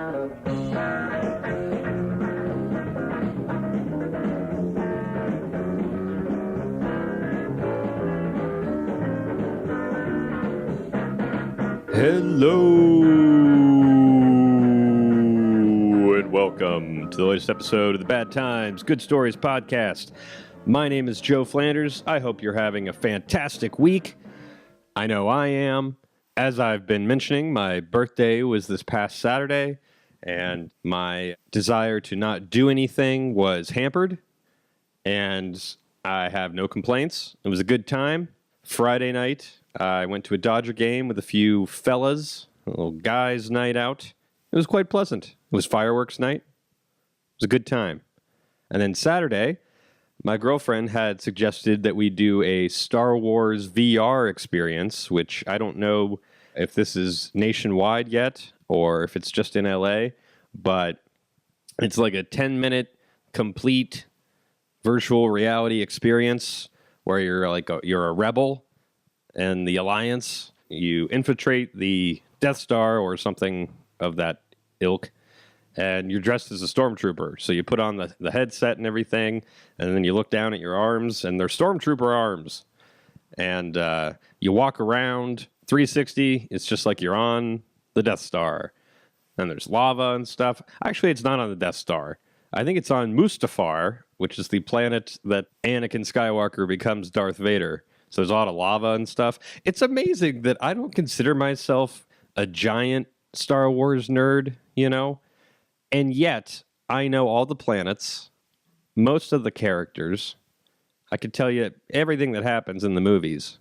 Hello and welcome to the latest episode of the Bad Times, Good Stories podcast. My name is Joe Flanders. I hope you're having a fantastic week. I know I am. As I've been mentioning, my birthday was this past Saturday, and my desire to not do anything was hampered, and I have no complaints. It was a good time. Friday night, I went to a Dodger game with a few fellas, a little guys' night out. It was quite pleasant. It was fireworks night. It was a good time. And then Saturday, my girlfriend had suggested that we do a Star Wars VR experience, which I don't know if this is nationwide yet or if it's just in LA, but it's like a 10-minute complete virtual reality experience where you're a rebel and the Alliance. You infiltrate the Death Star or something of that ilk, and you're dressed as a stormtrooper. So you put on the headset and everything, and then you look down at your arms, and they're stormtrooper arms. And you walk around 360. It's just like you're on the Death Star. And there's lava and stuff. Actually, it's not on the Death Star. I think it's on Mustafar, which is the planet that Anakin Skywalker becomes Darth Vader. So there's a lot of lava and stuff. It's amazing that I don't consider myself a giant Star Wars nerd, you know? And yet, I know all the planets, most of the characters. I could tell you everything that happens in the movies.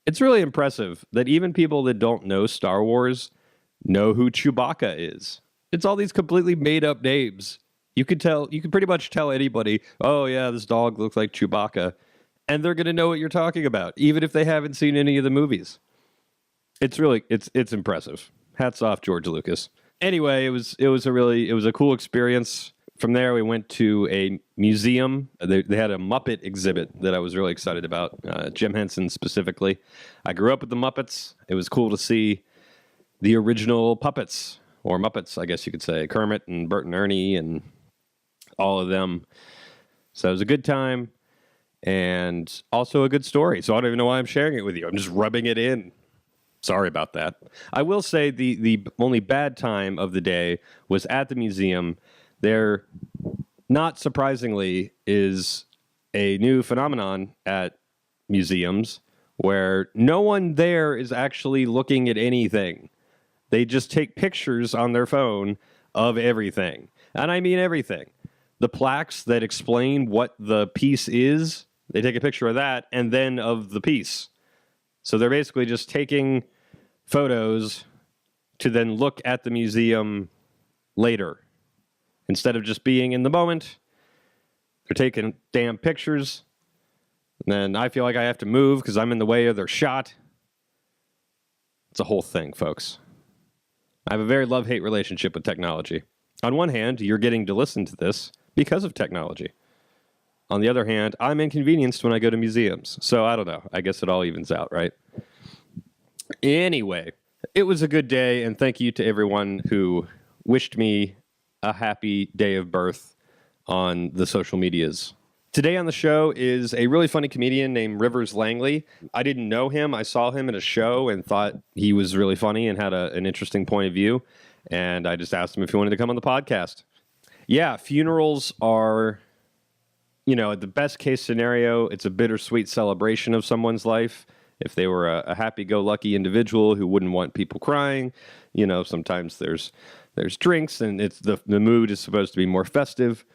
It's really impressive that even people that don't know Star Wars know who Chewbacca is. It's all these completely made-up names. You could pretty much tell anybody, oh yeah, this dog looks like Chewbacca, and they're going to know what you're talking about, even if they haven't seen any of the movies. It's impressive. Hats off, George Lucas. Anyway, it was a cool experience. From there, we went to a museum. They had a Muppet exhibit that I was really excited about, Jim Henson specifically. I grew up with the Muppets. It was cool to see the original puppets, or Muppets, I guess you could say, Kermit and Bert and Ernie and all of them. So it was a good time and also a good story. So I don't even know why I'm sharing it with you. I'm just rubbing it in. Sorry about that. I will say the only bad time of the day was at the museum. There, not surprisingly, is a new phenomenon at museums where no one there is actually looking at anything. They just take pictures on their phone of everything. And I mean everything. The plaques that explain what the piece is, they take a picture of that and then of the piece. So they're basically just taking photos to then look at the museum later. Instead of just being in the moment, they're taking damn pictures. And then I feel like I have to move because I'm in the way of their shot. It's a whole thing, folks. I have a very love-hate relationship with technology. On one hand, you're getting to listen to this because of technology. On the other hand, I'm inconvenienced when I go to museums. So I don't know. I guess it all evens out, right? Anyway, it was a good day, and thank you to everyone who wished me a happy day of birth on the social medias. Today on the show is a really funny comedian named Rivers Langely. I didn't know him. I saw him at a show and thought he was really funny and had an interesting point of view. And I just asked him if he wanted to come on the podcast. Yeah, funerals are, the best case scenario, it's a bittersweet celebration of someone's life. If they were a happy-go-lucky individual who wouldn't want people crying, sometimes there's drinks and the mood is supposed to be more festive.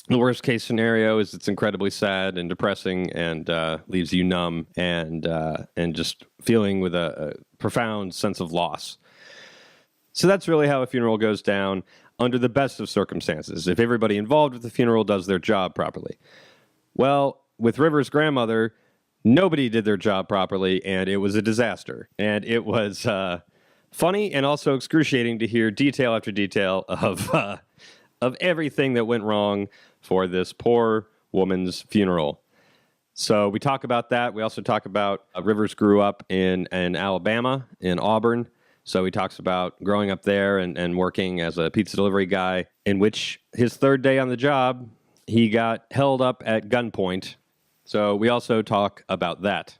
The worst case scenario is it's incredibly sad and depressing and leaves you numb and just feeling with a profound sense of loss. So that's really how a funeral goes down under the best of circumstances, if everybody involved with the funeral does their job properly. Well, with River's grandmother, nobody did their job properly, and it was a disaster. And it was funny and also excruciating to hear detail after detail of everything that went wrong for this poor woman's funeral. So we talk about that. We also talk about Rivers grew up in Alabama, in Auburn. So he talks about growing up there and working as a pizza delivery guy, in which his third day on the job, he got held up at gunpoint. So we also talk about that.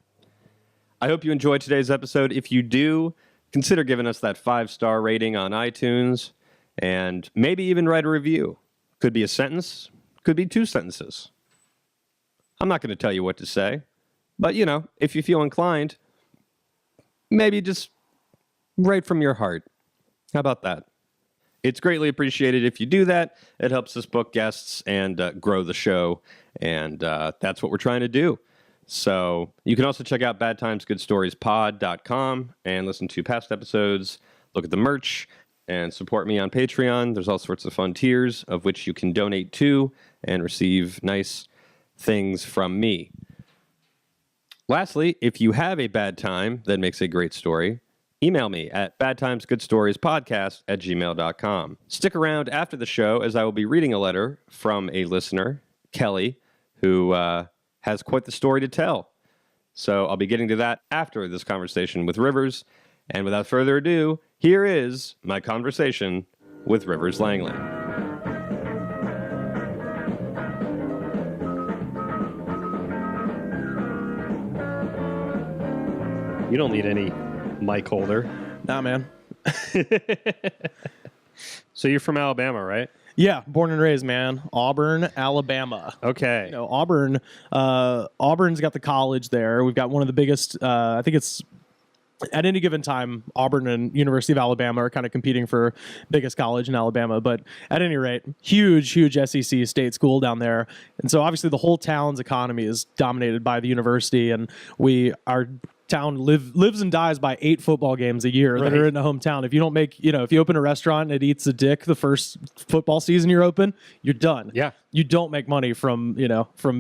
I hope you enjoyed today's episode. If you do, consider giving us that 5-star rating on iTunes and maybe even write a review. Could be a sentence, could be 2 sentences. I'm not going to tell you what to say, but if you feel inclined, maybe just write from your heart. How about that? It's greatly appreciated if you do that. It helps us book guests and grow the show, and that's what we're trying to do. So you can also check out badtimesgoodstoriespod.com and listen to past episodes, look at the merch, and support me on Patreon. There's all sorts of fun tiers of which you can donate to and receive nice things from me. Lastly, if you have a bad time that makes a great story, email me at badtimesgoodstoriespodcast@gmail.com. Stick around after the show as I will be reading a letter from a listener, Kelly, who has quite the story to tell. So I'll be getting to that after this conversation with Rivers. And without further ado, here is my conversation with Rivers Langely. You don't need any mic holder. Nah, man. So you're from Alabama, right? Yeah, born and raised, man. Auburn, Alabama. Okay. Auburn's got the college there. We've got one of the biggest, I think it's, at any given time, Auburn and University of Alabama are kind of competing for biggest college in Alabama. But at any rate, huge SEC state school down there. And so obviously the whole town's economy is dominated by the university. And our town lives and dies by 8 football games a year that are in the hometown. If you don't make, if you open a restaurant and it eats a dick the first football season you're open, you're done. Yeah. You don't make money from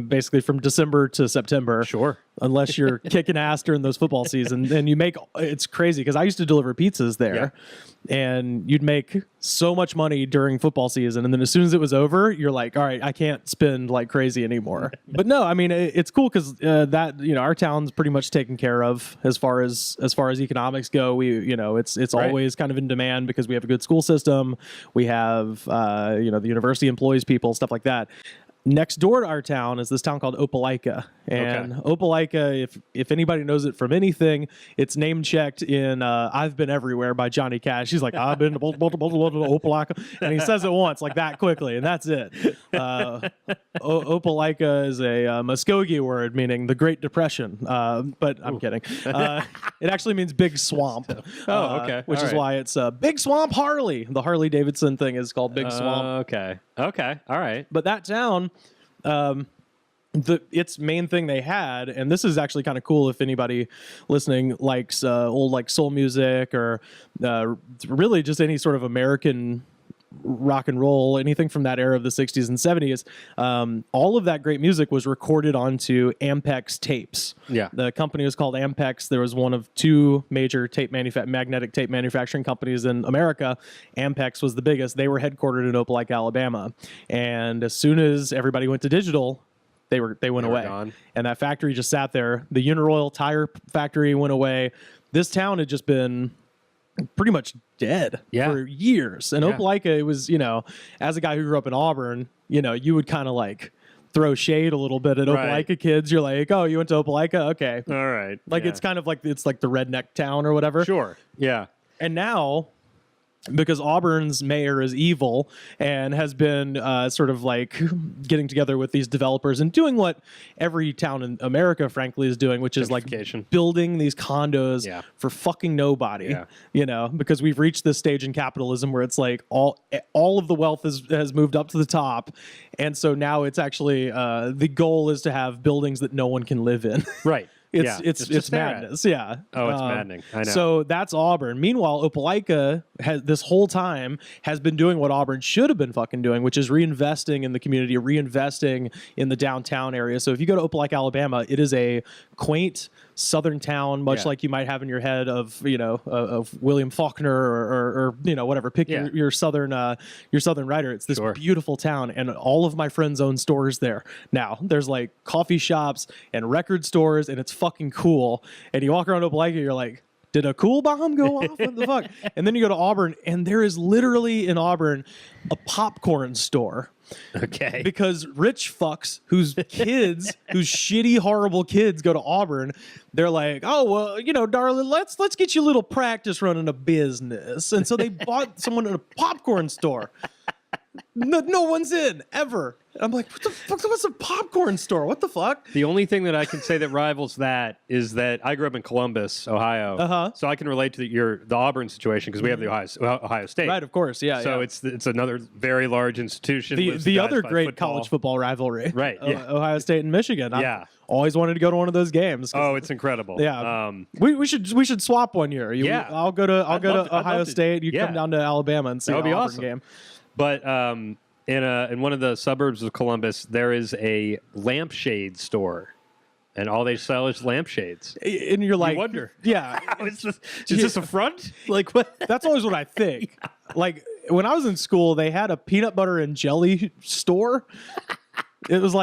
basically from December to September. Sure. Unless you're kicking ass during those football seasons. And it's crazy because I used to deliver pizzas there and you'd make so much money during football season. And then as soon as it was over, you're like, all right, I can't spend like crazy anymore. But no, I mean, it's cool because our town's pretty much taken care of as far as economics go. It's always kind of in demand because we have a good school system. We have, the university employs people, stuff like that. Next door to our town is this town called Opelika. And Opelika, if anybody knows it from anything, it's name checked in I've Been Everywhere by Johnny Cash. He's like, I've been to Opelika. And he says it once, like that quickly, and that's it. Opelika is a Muskogee word meaning the Great Depression. But I'm kidding. It actually means big swamp. Which is why it's Big Swamp Harley. The Harley Davidson thing is called Big Swamp. Okay. All right. But that town, its main thing they had, and this is actually kind of cool if anybody listening likes old like soul music or really just any sort of American rock and roll, anything from that era of the 60s and 70s, all of that great music was recorded onto Ampex tapes. Yeah. The company was called Ampex. There was one of 2 major magnetic tape manufacturing companies in America. Ampex was the biggest. They were headquartered in Opelika, Alabama. And as soon as everybody went to digital, they went away. Gone. And that factory just sat there. The Uniroyal tire factory went away. This town had just been pretty much dead for years. And Opelika, it was, as a guy who grew up in Auburn, you would kind of like throw shade a little bit at Opelika kids. You're like, oh, you went to Opelika? Okay. All right. Like it's kind of like, it's like the redneck town or whatever. Sure. Yeah. And now, because Auburn's mayor is evil and has been sort of like getting together with these developers and doing what every town in America, frankly, is doing, which is like building these condos for fucking nobody, because we've reached this stage in capitalism where it's like all of the wealth has moved up to the top. And so now it's actually the goal is to have buildings that no one can live in. Right. It's madness. Yeah. Oh, it's maddening. I know. So that's Auburn. Meanwhile, Opelika this whole time has been doing what Auburn should have been fucking doing, which is reinvesting in the community, reinvesting in the downtown area. So if you go to Opelika, Alabama, it is a quaint southern town, much like you might have in your head of of William Faulkner or whatever. Pick your southern writer. It's this beautiful town, and all of my friends own stores there. Now there's like coffee shops and record stores, and it's fucking cool. And you walk around Opelika, you're like, Did a cool bomb go off? What the fuck? And then you go to Auburn, and there is literally in Auburn a popcorn store. Okay. Because rich fucks whose kids, whose shitty, horrible kids go to Auburn, they're like, oh, well, you know, darling, let's get you a little practice running a business. And so they bought someone in a popcorn store. No one's in, ever. I'm like, what the fuck? What's a popcorn store? What the fuck? The only thing that I can say that rivals that is that I grew up in Columbus, Ohio, so I can relate to the Auburn situation because we have the Ohio State, Right, of course, yeah. So it's another very large institution. The other great college football rivalry, right? Yeah. Ohio State and Michigan. I've always wanted to go to one of those games. Oh, it's incredible. Yeah, we should swap one year. I'll go to Ohio State. You come down to Alabama and see the Auburn game. But in one of the suburbs of Columbus, there is a lampshade store, and all they sell is lampshades. And you're like, you wonder, yeah, is this a front? Like, what? That's always what I think. Like when I was in school, they had a peanut butter and jelly store. It was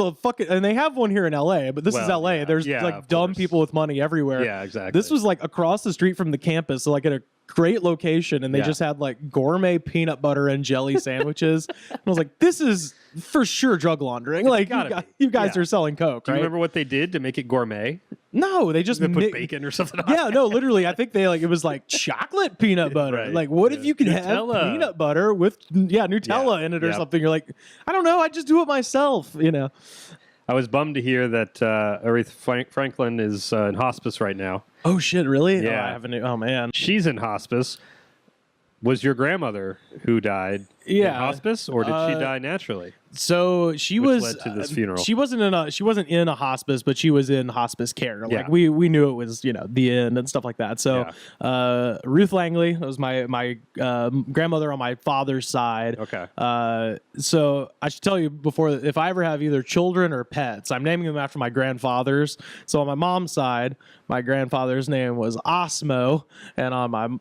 a fucking, and they have one here in LA, but this is LA. Yeah, There's like dumb people with money everywhere. Yeah, exactly. This was like across the street from the campus, so like at a great location, and they just had like gourmet peanut butter and jelly sandwiches. And I was like, this is for sure drug laundering. Like you guys are selling coke. Do you right? remember what they did to make it gourmet? No, they just They put bacon or something on Yeah, no, literally. I think it was like chocolate peanut butter. Right. Like, what if you can have Nutella. peanut butter with Nutella in it or something? You're like, I don't know. I just do it myself. You know. I was bummed to hear that Aretha Franklin is in hospice right now. Oh shit! Really? Yeah. Oh, I haven't. Oh man. She's in hospice. Was your grandmother who died in hospice, or did she die naturally? So she Which was led to this funeral. She wasn't in a hospice, but she was in hospice care. Like Yeah. we knew it was the end and stuff like that. So Ruth Langley was my grandmother on my father's side. Okay. So I should tell you before, if I ever have either children or pets, I'm naming them after my grandfathers. So on my mom's side, my grandfather's name was Osmo, and on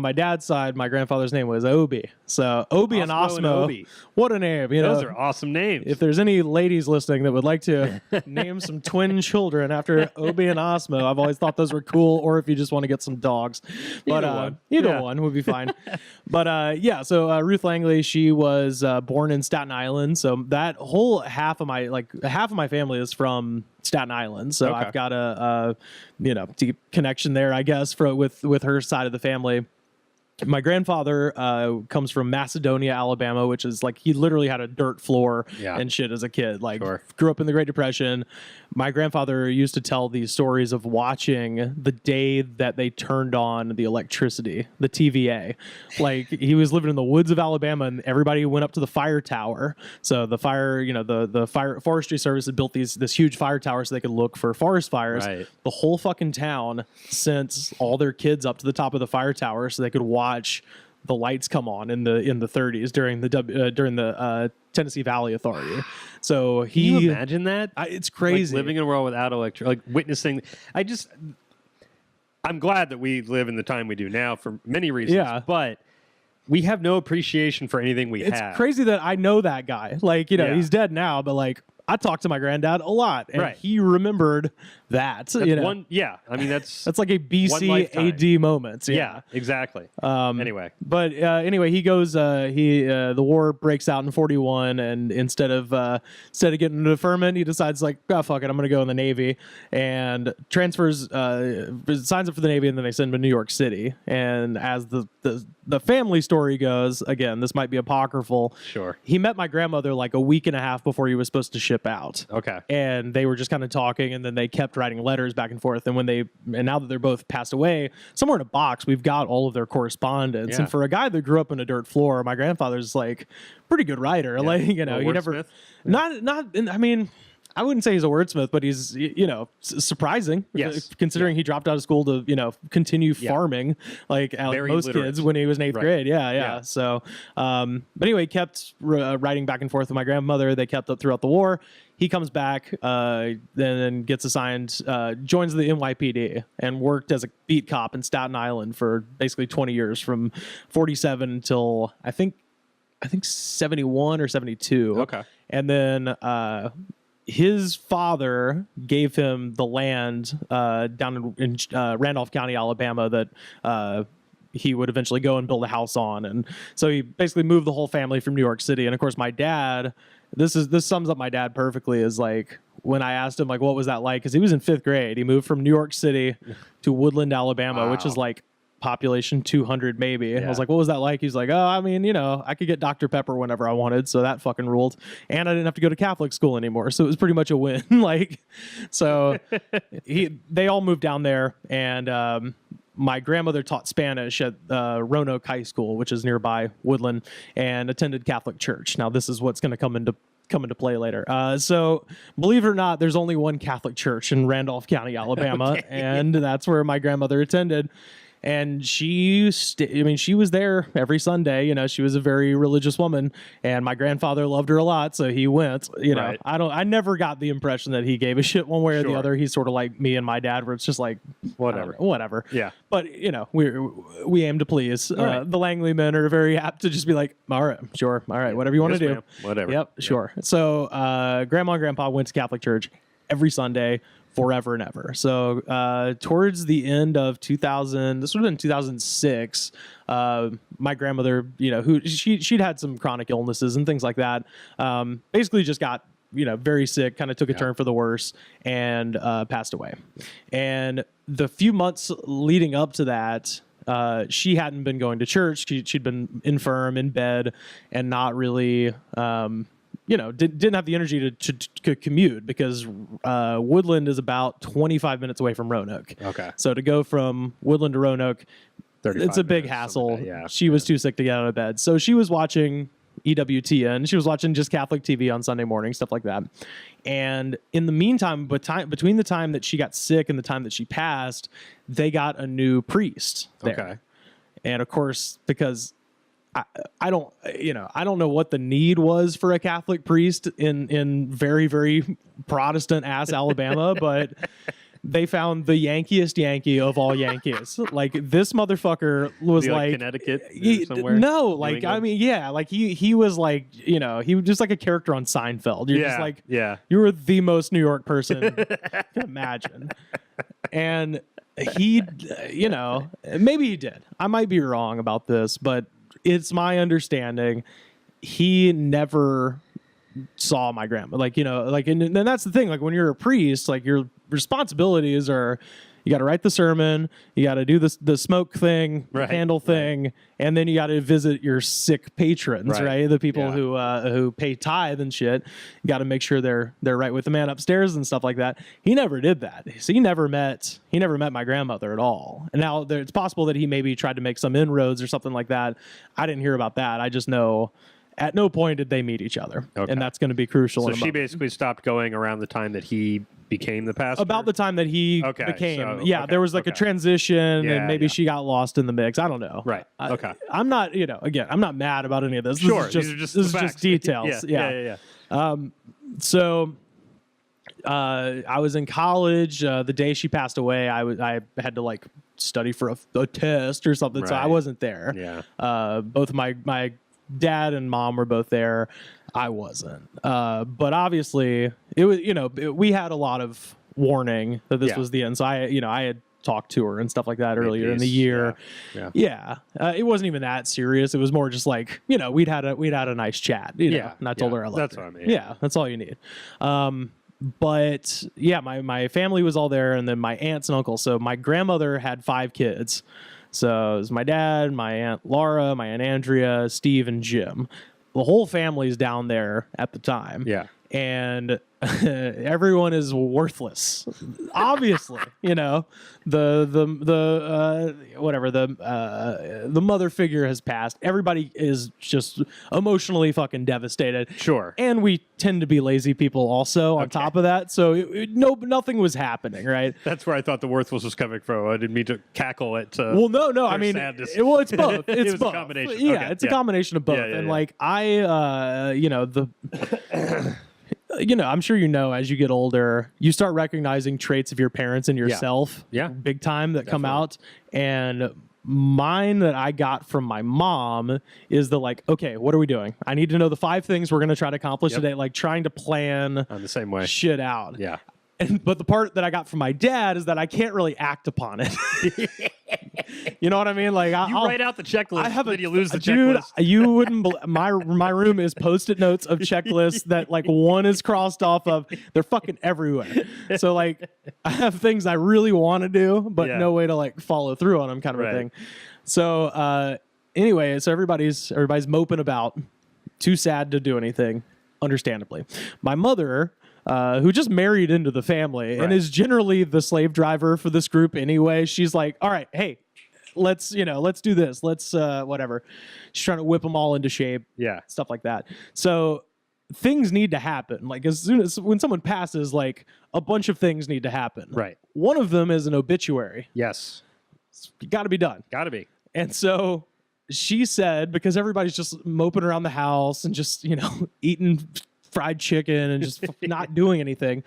my dad's side, my grandfather's name was Obi. So Obi and Osmo and Osmo, Obi. what a name! Those are awesome names. If there's any ladies listening that would like to name some twin children after Obi and Osmo, I've always thought those were cool. Or if you just want to get some dogs, but either one would be fine. But so Ruth Langley, she was born in Staten Island. So that whole half of my family is from Staten Island. So I've got a deep connection there, I guess, with her side of the family. My grandfather comes from Macedonia, Alabama, which is like he literally had a dirt floor and shit as a kid. Like grew up in the Great Depression. My grandfather used to tell these stories of watching the day that they turned on the electricity, the TVA. Like he was living in the woods of Alabama, and everybody went up to the fire tower. So the fire, the fire forestry service had built this huge fire tower so they could look for forest fires. Right. The whole fucking town sent all their kids up to the top of the fire tower so they could watch the lights come on in the 30s during the Tennessee Valley Authority. So Can you imagine that? It's crazy. Like living in a world without electricity, like witnessing. I'm glad that we live in the time we do now for many reasons. Yeah. But we have no appreciation for anything we have. It's crazy that I know that guy. Like, he's dead now, but like I talked to my granddad a lot, and he remembered that. That's I mean, that's like a BC AD moment. Yeah, exactly. Anyway, he goes. The war breaks out in 41, and instead of getting a deferment, he decides like, oh, fuck it, I'm going to go in the Navy, and transfers, signs up for the Navy, and then they send him to New York City. And as the family story goes, again, this might be apocryphal. Sure. He met my grandmother like a week and a half before he was supposed to ship out. Okay. And they were just kind of talking, and then they kept writing letters back and forth. And now that they're both passed away, somewhere in a box, we've got all of their correspondence. Yeah. And for a guy that grew up in a dirt floor, my grandfather's like pretty good writer. Yeah. Like, he never, I mean, I wouldn't say he's a wordsmith, but he's, surprising. Yes. Considering he dropped out of school to, continue farming like most kids when he was in 8th grade. Yeah. So, but anyway, he kept writing back and forth with my grandmother. They kept up throughout the war. He comes back, then gets assigned, joins the NYPD, and worked as a beat cop in Staten Island for basically 20 years, from 47 until I think 71 or 72. Okay. And then his father gave him the land down in Randolph County, Alabama, that he would eventually go and build a house on. And so he basically moved the whole family from New York City. And of course, my dad, this sums up my dad perfectly, is like, when I asked him, like, what was that like? Because he was in 5th grade. He moved from New York City to Woodland, Alabama, which is like population 200 maybe. Yeah. I was like, what was that like? He's like, oh, I mean, I could get Dr. Pepper whenever I wanted, so that fucking ruled. And I didn't have to go to Catholic school anymore, so it was pretty much a win. So they all moved down there, and my grandmother taught Spanish at Roanoke High School, which is nearby Woodland, and attended Catholic church. Now, this is what's going to come into play later. So believe it or not, there's only one Catholic church in Randolph County, Alabama, and that's where my grandmother attended. And she was there every Sunday. She was a very religious woman, and my grandfather loved her a lot, so he went. Right. I never got the impression that he gave a shit one way or the other. He's sort of like me and my dad, where it's just like whatever. Yeah. But we aim to please. Right. The Langely men are very apt to just be like, all right, sure, all right, whatever you want to do, whatever. Yep, sure. So Grandma and Grandpa went to Catholic church every Sunday, forever and ever. So towards the end of 2000, this would have been 2006, my grandmother, who she'd had some chronic illnesses and things like that, basically just got very sick, kind of took a turn for the worse, and passed away. And the few months leading up to that, she hadn't been going to church. She'd been infirm, in bed, and not really didn't have the energy to commute, because Woodland is about 25 minutes away from Roanoke. Okay. So to go from Woodland to Roanoke, it's a big hassle. Yeah. She was too sick to get out of bed. So she was watching EWTN. She was watching just Catholic TV on Sunday morning, stuff like that. And in the meantime, between the time that she got sick and the time that she passed, they got a new priest there. Okay. And of course, because I don't know what the need was for a Catholic priest in very, very Protestant ass Alabama, but they found the yankiest Yankee of all Yankees. Like, this motherfucker was like Connecticut somewhere. No, like, I mean, yeah, like he was like, he was just like a character on Seinfeld. You're just like, you were the most New York person you can imagine. And he, maybe he did. I might be wrong about this, but it's my understanding he never saw my grandma. And that's the thing. Like, when you're a priest, like, your responsibilities are, you got to write the sermon, you got to do the smoke thing, candle thing, and then you got to visit your sick patrons, right? The people who pay tithe and shit. You got to make sure they're right with the man upstairs and stuff like that. He never did that. So he never met my grandmother at all. And now it's possible that he maybe tried to make some inroads or something like that. I didn't hear about that. I just know at no point did they meet each other. Okay. And that's going to be crucial. So she basically stopped going around the time that he became the pastor? About the time that he became. So, there was like a transition, and maybe she got lost in the mix. I don't know. Right. Okay. I'm not, again, I'm not mad about any of this. Sure. This is just details. Yeah. So I was in college. The day she passed away, I had to like study for a test or something, so I wasn't there. Yeah. Both my dad and mom were both there. I wasn't. But obviously, it was, we had a lot of warning that this was the end. So I had talked to her and stuff like that earlier in the year. Yeah. It wasn't even that serious. It was more just like, we'd had a nice chat. And I told her I loved her. That's what I mean. Yeah, that's all you need. But yeah, my family was all there, and then my aunts and uncles. So my grandmother had 5 kids. So it was my dad, my aunt Laura, my aunt Andrea, Steve, and Jim. The whole family's down there at the time. Yeah. And everyone is worthless. Obviously, the mother figure has passed. Everybody is just emotionally fucking devastated. Sure. And we tend to be lazy people also on top of that. So nothing was happening, right? That's where I thought the worthless was coming from. I didn't mean to cackle at well, no. I mean, it's both. It's both. A combination. Yeah, okay. It's a combination of both. And like I'm sure as you get older, you start recognizing traits of your parents and yourself, big time, that come out. And Mine that I got from my mom is the like, okay, what are we doing? I need to know the 5 things we're going to try to accomplish today, like trying to plan I'm the same way. shit out. Yeah. But the part that I got from my dad is that I can't really act upon it. You know what I mean? Like I'll write out the checklist, I have then you lose the dude, checklist. You wouldn't. My room is Post-it notes of checklists that like one is crossed off of. They're fucking everywhere. So like I have things I really want to do, but no way to like follow through on them, kind of a thing. So anyway, so everybody's moping about, too sad to do anything, understandably. My mother, who just married into the family and is generally the slave driver for this group anyway, she's like, all right, hey, let's do this. Let's whatever. She's trying to whip them all into shape. Yeah. Stuff like that. So things need to happen. Like as soon as when someone passes, like a bunch of things need to happen. Right. One of them is an obituary. Yes. It's got to be done. Got to be. And so she said, because everybody's just moping around the house and just, eating fried chicken and just not doing anything.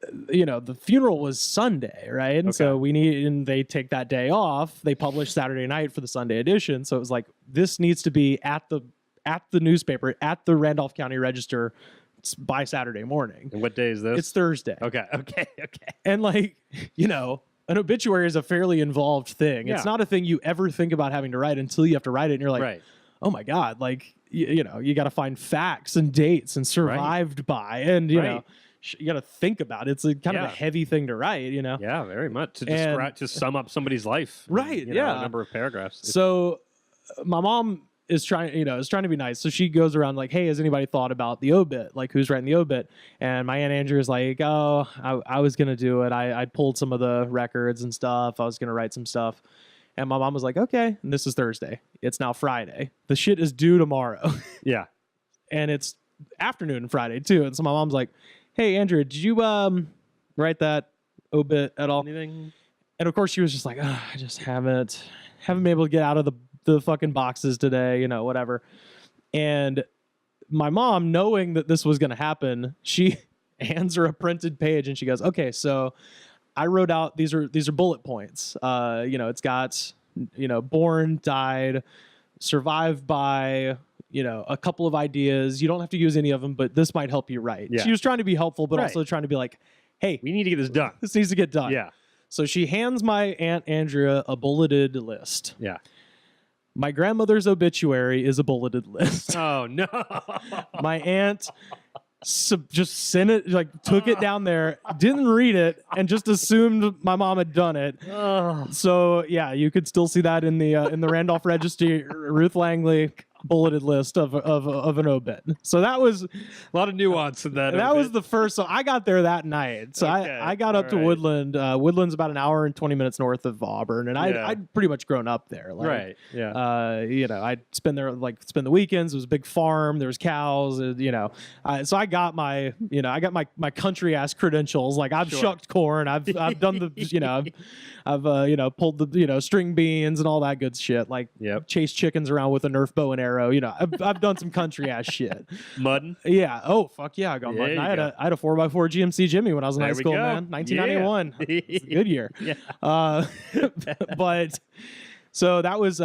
The funeral was Sunday, right? And so and they take that day off. They publish Saturday night for the Sunday edition. So it was like, this needs to be at the newspaper, at the Randolph County Register by Saturday morning. And what day is this? It's Thursday. Okay. And like, an obituary is a fairly involved thing. Yeah. It's not a thing you ever think about having to write until you have to write it. And you're like, oh my God, like, you got to find facts and dates and survived by, and, you know, you got to think about it. It's a kind of a heavy thing to write, Yeah, very much. To describe, to sum up somebody's life. Right. In, a number of paragraphs. So my mom is trying to be nice. So she goes around like, hey, has anybody thought about the obit? Like, who's writing the obit? And my Aunt Andrew is like, oh, I was going to do it. I pulled some of the records and stuff. I was going to write some stuff. And my mom was like, okay. And this is Thursday. It's now Friday. The shit is due tomorrow. Yeah. And it's afternoon Friday too. And so my mom's like, hey, Andrew, did you write that obit at all? Anything? And of course she was just like, oh, I just haven't been able to get out of the fucking boxes today, whatever. And my mom, knowing that this was going to happen, she hands her a printed page and she goes, okay, so I wrote out, these are bullet points. It's got, born, died, survived by, a couple of ideas. You don't have to use any of them, but this might help you write. Yeah. She was trying to be helpful, but also trying to be like, hey, we need to get this done. This needs to get done. Yeah. So she hands my Aunt Andrea a bulleted list. Yeah. My grandmother's obituary is a bulleted list. Oh, no. My aunt just sent it, like took it down there, didn't read it, and just assumed my mom had done it. So yeah, you could still see that in the Randolph Register, Ruth Langley bulleted list of an obit. So that was a lot of nuance in that. That was the first. So I got there that night. So I got up to Woodland. Woodland's about an hour and 20 minutes north of Auburn, and I'd pretty much grown up there. Like, right. Yeah. I'd spend the weekends. It was a big farm. There was cows. So I got my my country ass credentials. Like I've shucked corn. I've done the I've pulled the string beans and all that good shit. Like chased chickens around with a Nerf bow and arrow. I've done some country ass shit. Mudding? Yeah. Oh fuck yeah, I got mudding. I had a 4x4 GMC Jimmy when I was in high school, man. 1991. Yeah. It's a good year. Yeah. But so that was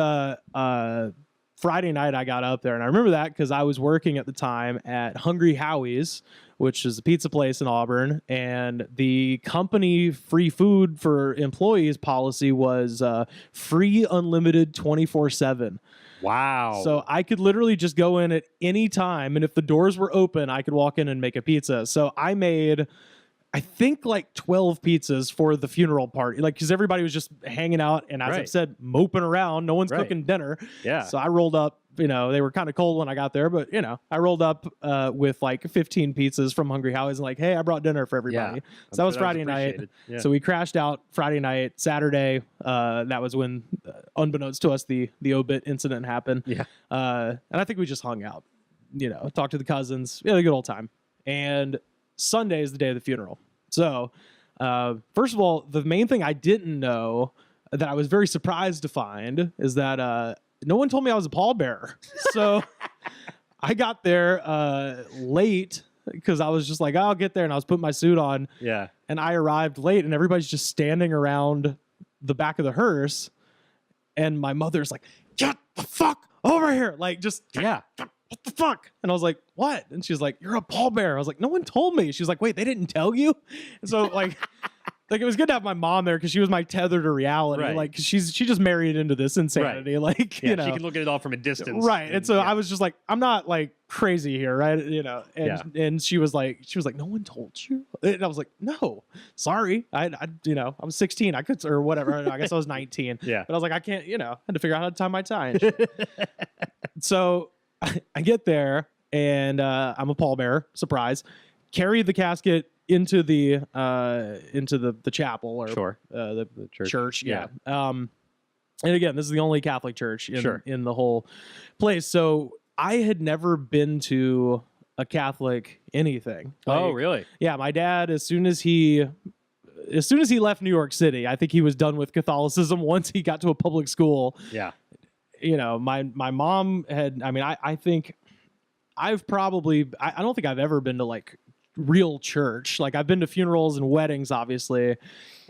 Friday night I got up there, and I remember that because I was working at the time at Hungry Howie's, which is a pizza place in Auburn, and the company free food for employees policy was free unlimited 24/7. Wow. So I could literally just go in at any time, and if the doors were open, I could walk in and make a pizza. So I made, I think, like 12 pizzas for the funeral party, like because everybody was just hanging out and, as I've said, moping around. No one's cooking dinner. Yeah. So I rolled up. They were kind of cold when I got there, but I rolled up with like 15 pizzas from Hungry Howie's and like, hey, I brought dinner for everybody. So that was Friday night. Yeah. So we crashed out Friday night. Saturday, that was when, unbeknownst to us, the obit incident happened. Yeah. And I think we just hung out, talked to the cousins. We had a good old time. And Sunday is the day of the funeral. So, first of all, the main thing I didn't know that I was very surprised to find is that no one told me I was a pallbearer. So I got there late because I was just like, I'll get there. And I was putting my suit on. Yeah. And I arrived late and everybody's just standing around the back of the hearse. And my mother's like, get the fuck over here. Like, just, Yeah. what the fuck? And I was like, what? And she's like, you're a pallbearer. I was like, no one told me. She's like, wait, they didn't tell you? And so like, like it was good to have my mom there because she was my tether to reality. Right. Like she just married into this insanity. Right. Like, Yeah, you know, she can look at it all from a distance. right. And so I was just like, I'm not like crazy here, right? You know, and she was like, no one told you. And I was like, no, sorry. I you know, I was 16. I could, or whatever. I guess I was 19. Yeah. But I was like, I can't, you know, I had to figure out how to tie my tie. And shit. So I get there and I'm a pallbearer, surprise, carry the casket into the chapel or Sure. the church. Yeah. And again, this is the only Catholic church in the whole place. So I had never been to a Catholic anything. Oh, really? Yeah, my dad, as soon as he left New York City, I think he was done with Catholicism once he got to a public school. Yeah. You know, my mom had, I mean, I think I've probably, I don't think I've ever been to like real church. Like I've been to funerals and weddings, obviously.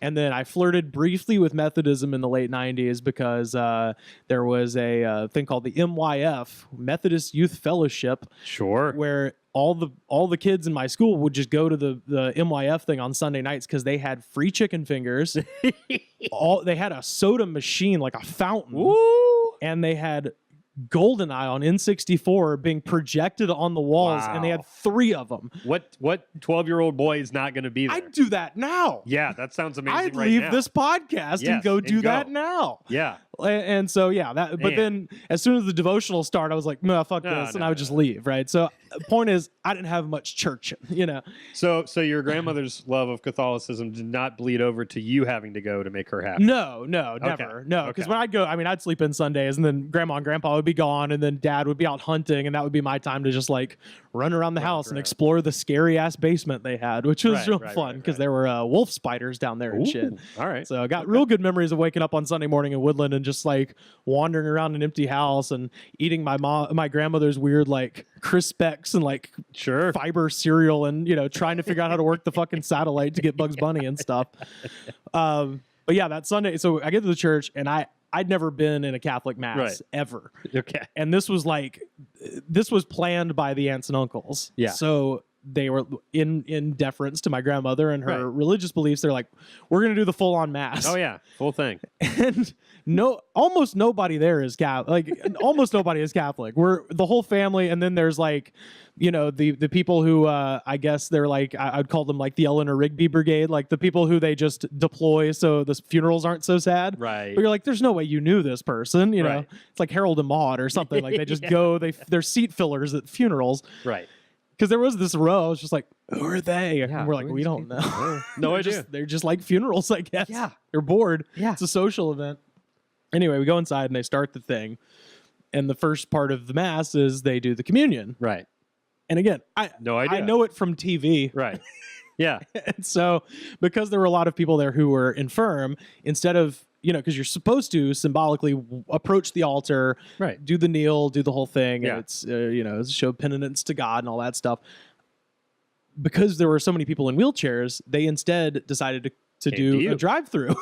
And then I flirted briefly with Methodism in the late 90s because there was a thing called the MYF, Methodist Youth Fellowship. Sure. Where all the kids in my school would just go to the MYF thing on Sunday nights because they had free chicken fingers. They had a soda machine, like a fountain. Woo! And they had GoldenEye on N64 being projected on the walls, Wow. and they had 3 of them. What 12-year-old boy is not going to be there? I'd do that now. Yeah, that sounds amazing. I'd right leave now. this podcast and go do that now. Yeah. And so but then as soon as the devotional started, I was like, no, fuck this, and I would just leave, right? So point is, I didn't have much church, you know. So your grandmother's love of Catholicism did not bleed over to you having to go to make her happy. No, never. No, because Okay. when I'd go, I mean, I'd sleep in Sundays, and then Grandma and Grandpa would be gone, and then Dad would be out hunting, and that would be my time to just like run around the house and explore the scary ass basement they had, which was real fun because there were wolf spiders down there and shit. All right. So I got real good memories of waking up on Sunday morning in Woodland and just like wandering around an empty house and eating my grandmother's weird like Crispex and like fiber cereal and, you know, trying to figure out how to work the fucking satellite to get Bugs Bunny and stuff. But yeah, that Sunday, so I get to the church and I'd never been in a Catholic mass ever. Okay. And this was planned by the aunts and uncles. Yeah. So they were in deference to my grandmother and her religious beliefs. They're like, we're going to do the full on mass. Oh yeah. Full thing. And almost nobody there is Catholic. Like almost nobody is Catholic. We're the whole family. And then there's like, you know, the people who, I guess they're like, I'd call them like the Eleanor Rigby Brigade, like the people who they just deploy so the funerals aren't so sad. Right. But you're like, there's no way you knew this person, you know. It's like Harold and Maude or something. Like they just go, they're seat fillers at funerals. Right. Because there was this row, I was just like, who are they? Yeah, and we're like, we don't know. No idea. They're just like funerals, I guess. Yeah. They're bored. Yeah. It's a social event. Anyway, we go inside and they start the thing. And the first part of the mass is they do the communion. Right. And again, no idea. I know it from TV. Right. Yeah. And so because there were a lot of people there who were infirm, instead of, you know, because you're supposed to symbolically approach the altar, do the kneel, do the whole thing. And it's, you know, show penitence to God and all that stuff. Because there were so many people in wheelchairs, they instead decided to do a drive-through.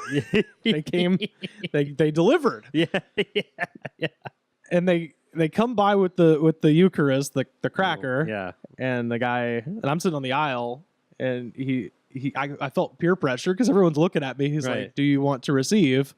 They came, they delivered. Yeah. And they come by with the Eucharist, the cracker. Yeah. And the guy, and I'm sitting on the aisle, and I felt peer pressure because everyone's looking at me. He's like, do you want to receive?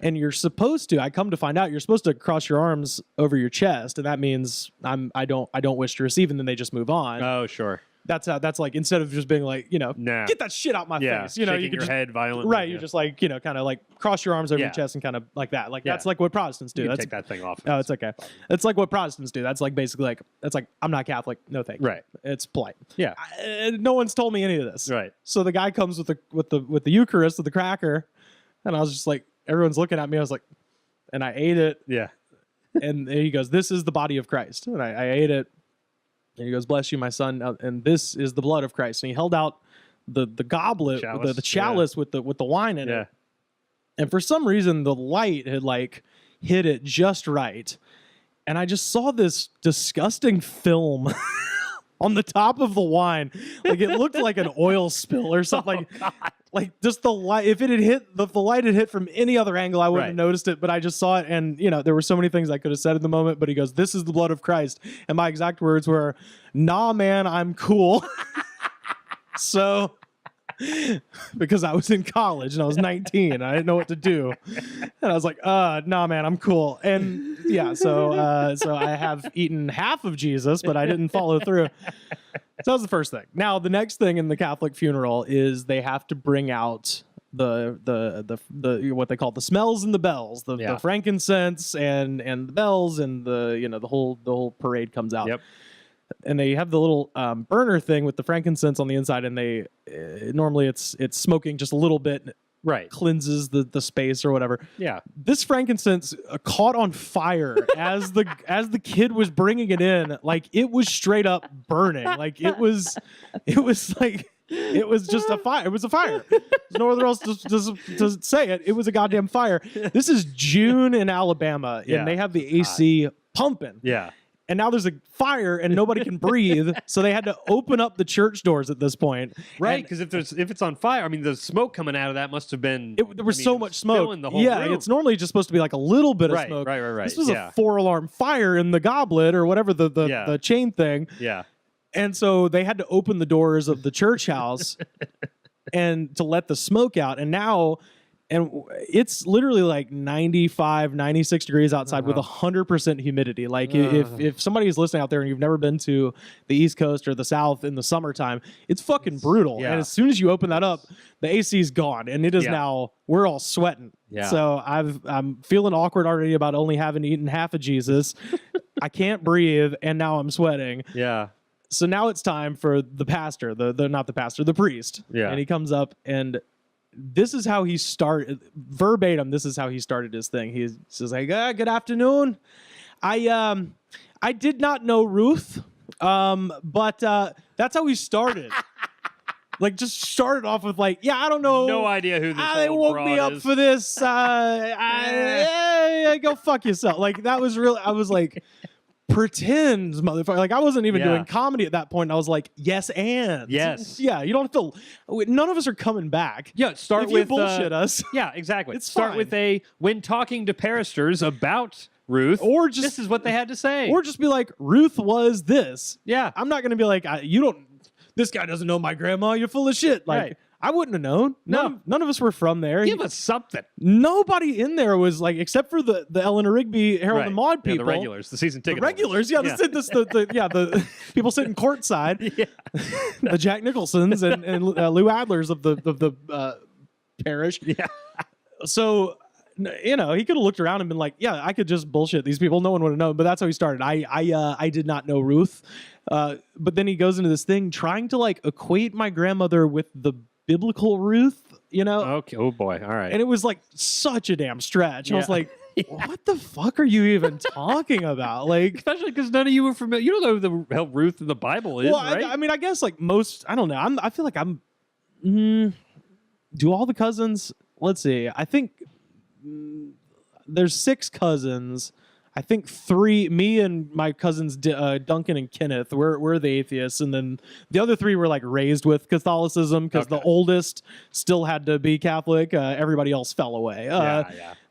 And you're supposed to, I come to find out, you're supposed to cross your arms over your chest. And that means I don't wish to receive. And then they just move on. Oh, sure. That's like, instead of just being like, you know, get that shit out my face. You know, you can your head violently. Right. You just like, you know, kind of like cross your arms over your chest and kind of like that. Like that's like what Protestants do. You That's take that thing off. Oh, it's okay. It's like what Protestants do. That's like basically like, that's like, I'm not Catholic. No thank you. Right. It's polite. Yeah. No one's told me any of this. Right. So the guy comes with the Eucharist, with the cracker, and I was just like, everyone's looking at me. I was like, and I ate it. Yeah. And he goes, this is the body of Christ. And I ate it. And he goes, bless you, my son. And this is the blood of Christ. And he held out the goblet, the chalice with the wine in it. And for some reason, the light had like hit it just right. And I just saw this disgusting film on the top of the wine. Like it looked like an oil spill or something. Oh, God. like just the light. If it had hit, if the light had hit from any other angle, I wouldn't have noticed it. But I just saw it, and there were so many things I could have said in the moment. But he goes, "This is the blood of Christ," and my exact words were, "Nah, man, I'm cool." So, because I was in college and I was 19, and I didn't know what to do, and I was like, "Nah, man, I'm cool." And yeah, so I have eaten half of Jesus, but I didn't follow through. So that was the first thing. Now, the next thing in the Catholic funeral is they have to bring out the what they call the smells and the bells, the frankincense and the bells, and the whole parade comes out. Yep. And they have the little burner thing with the frankincense on the inside, and they normally it's smoking just a little bit. Right. Cleanses the space or whatever. Yeah. This frankincense caught on fire as the kid was bringing it in. Like, it was straight up burning. Like, it was like, it was just a fire. It was a fire. There's no other else to say it. It was a goddamn fire. This is June in Alabama, and they have the AC pumping. Yeah. And now there's a fire and nobody can breathe, so they had to open up the church doors at this point. Right, because if it's on fire, I mean, the smoke coming out of that must have been. There was so much smoke. In the whole room. It's normally just supposed to be like a little bit of smoke. Right. This was a 4-alarm fire in the goblet or whatever the chain thing. Yeah. And so they had to open the doors of the church house and to let the smoke out. And now. And it's literally like 95, 96 degrees outside with 100% humidity. Like, if somebody is listening out there and you've never been to the East Coast or the South in the summertime, it's fucking brutal. Yeah. And as soon as you open that up, the AC is gone, and it is now, we're all sweating. Yeah. So I'm feeling awkward already about only having eaten half of Jesus. I can't breathe, and now I'm sweating. Yeah. So now it's time for the pastor, the priest. Yeah. And he comes up, and this is how he started, verbatim. This is how he started his thing. He says, like, "Good afternoon. I did not know Ruth, but that's how he started." Like, just started off with like, "Yeah, I don't know. No idea who this They woke me up is. for this. Go fuck yourself." Like, that was really. I was like, pretend, motherfucker. Like, I wasn't even doing comedy at that point. I was like, yes, and yes, yeah. You don't have to. None of us are coming back. Yeah, start if with you bullshit us. Yeah, exactly. It's start fine. with when talking to parishioners about Ruth, or just this is what they had to say, or just be like, Ruth was this. Yeah, I'm not gonna be like, you don't. This guy doesn't know my grandma. You're full of shit. Like. Right. I wouldn't have known. None of us were from there. Give us something. Nobody in there was like, except for the Eleanor Rigby, Harold and Maude people. The regulars, the season ticket. The regulars, the people sitting courtside. Yeah. The Jack Nicholsons and Lou Adlers of the parish. Yeah. So, he could have looked around and been like, yeah, I could just bullshit these people. No one would have known. But that's how he started. I did not know Ruth. But then he goes into this thing trying to like equate my grandmother with the biblical Ruth, Okay. Oh boy. All right. And it was like such a damn stretch. I was like, what the fuck are you even talking about? Like, especially because none of you were familiar. You don't know who the hell Ruth in the Bible is, right? I mean, I guess like most. I don't know. I feel like I'm. Do all the cousins? Let's see. I think there's 6 cousins. I think 3, me and my cousins Duncan and Kenneth, we're the atheists, and then the other 3 were like raised with Catholicism because the oldest still had to be Catholic. Everybody else fell away.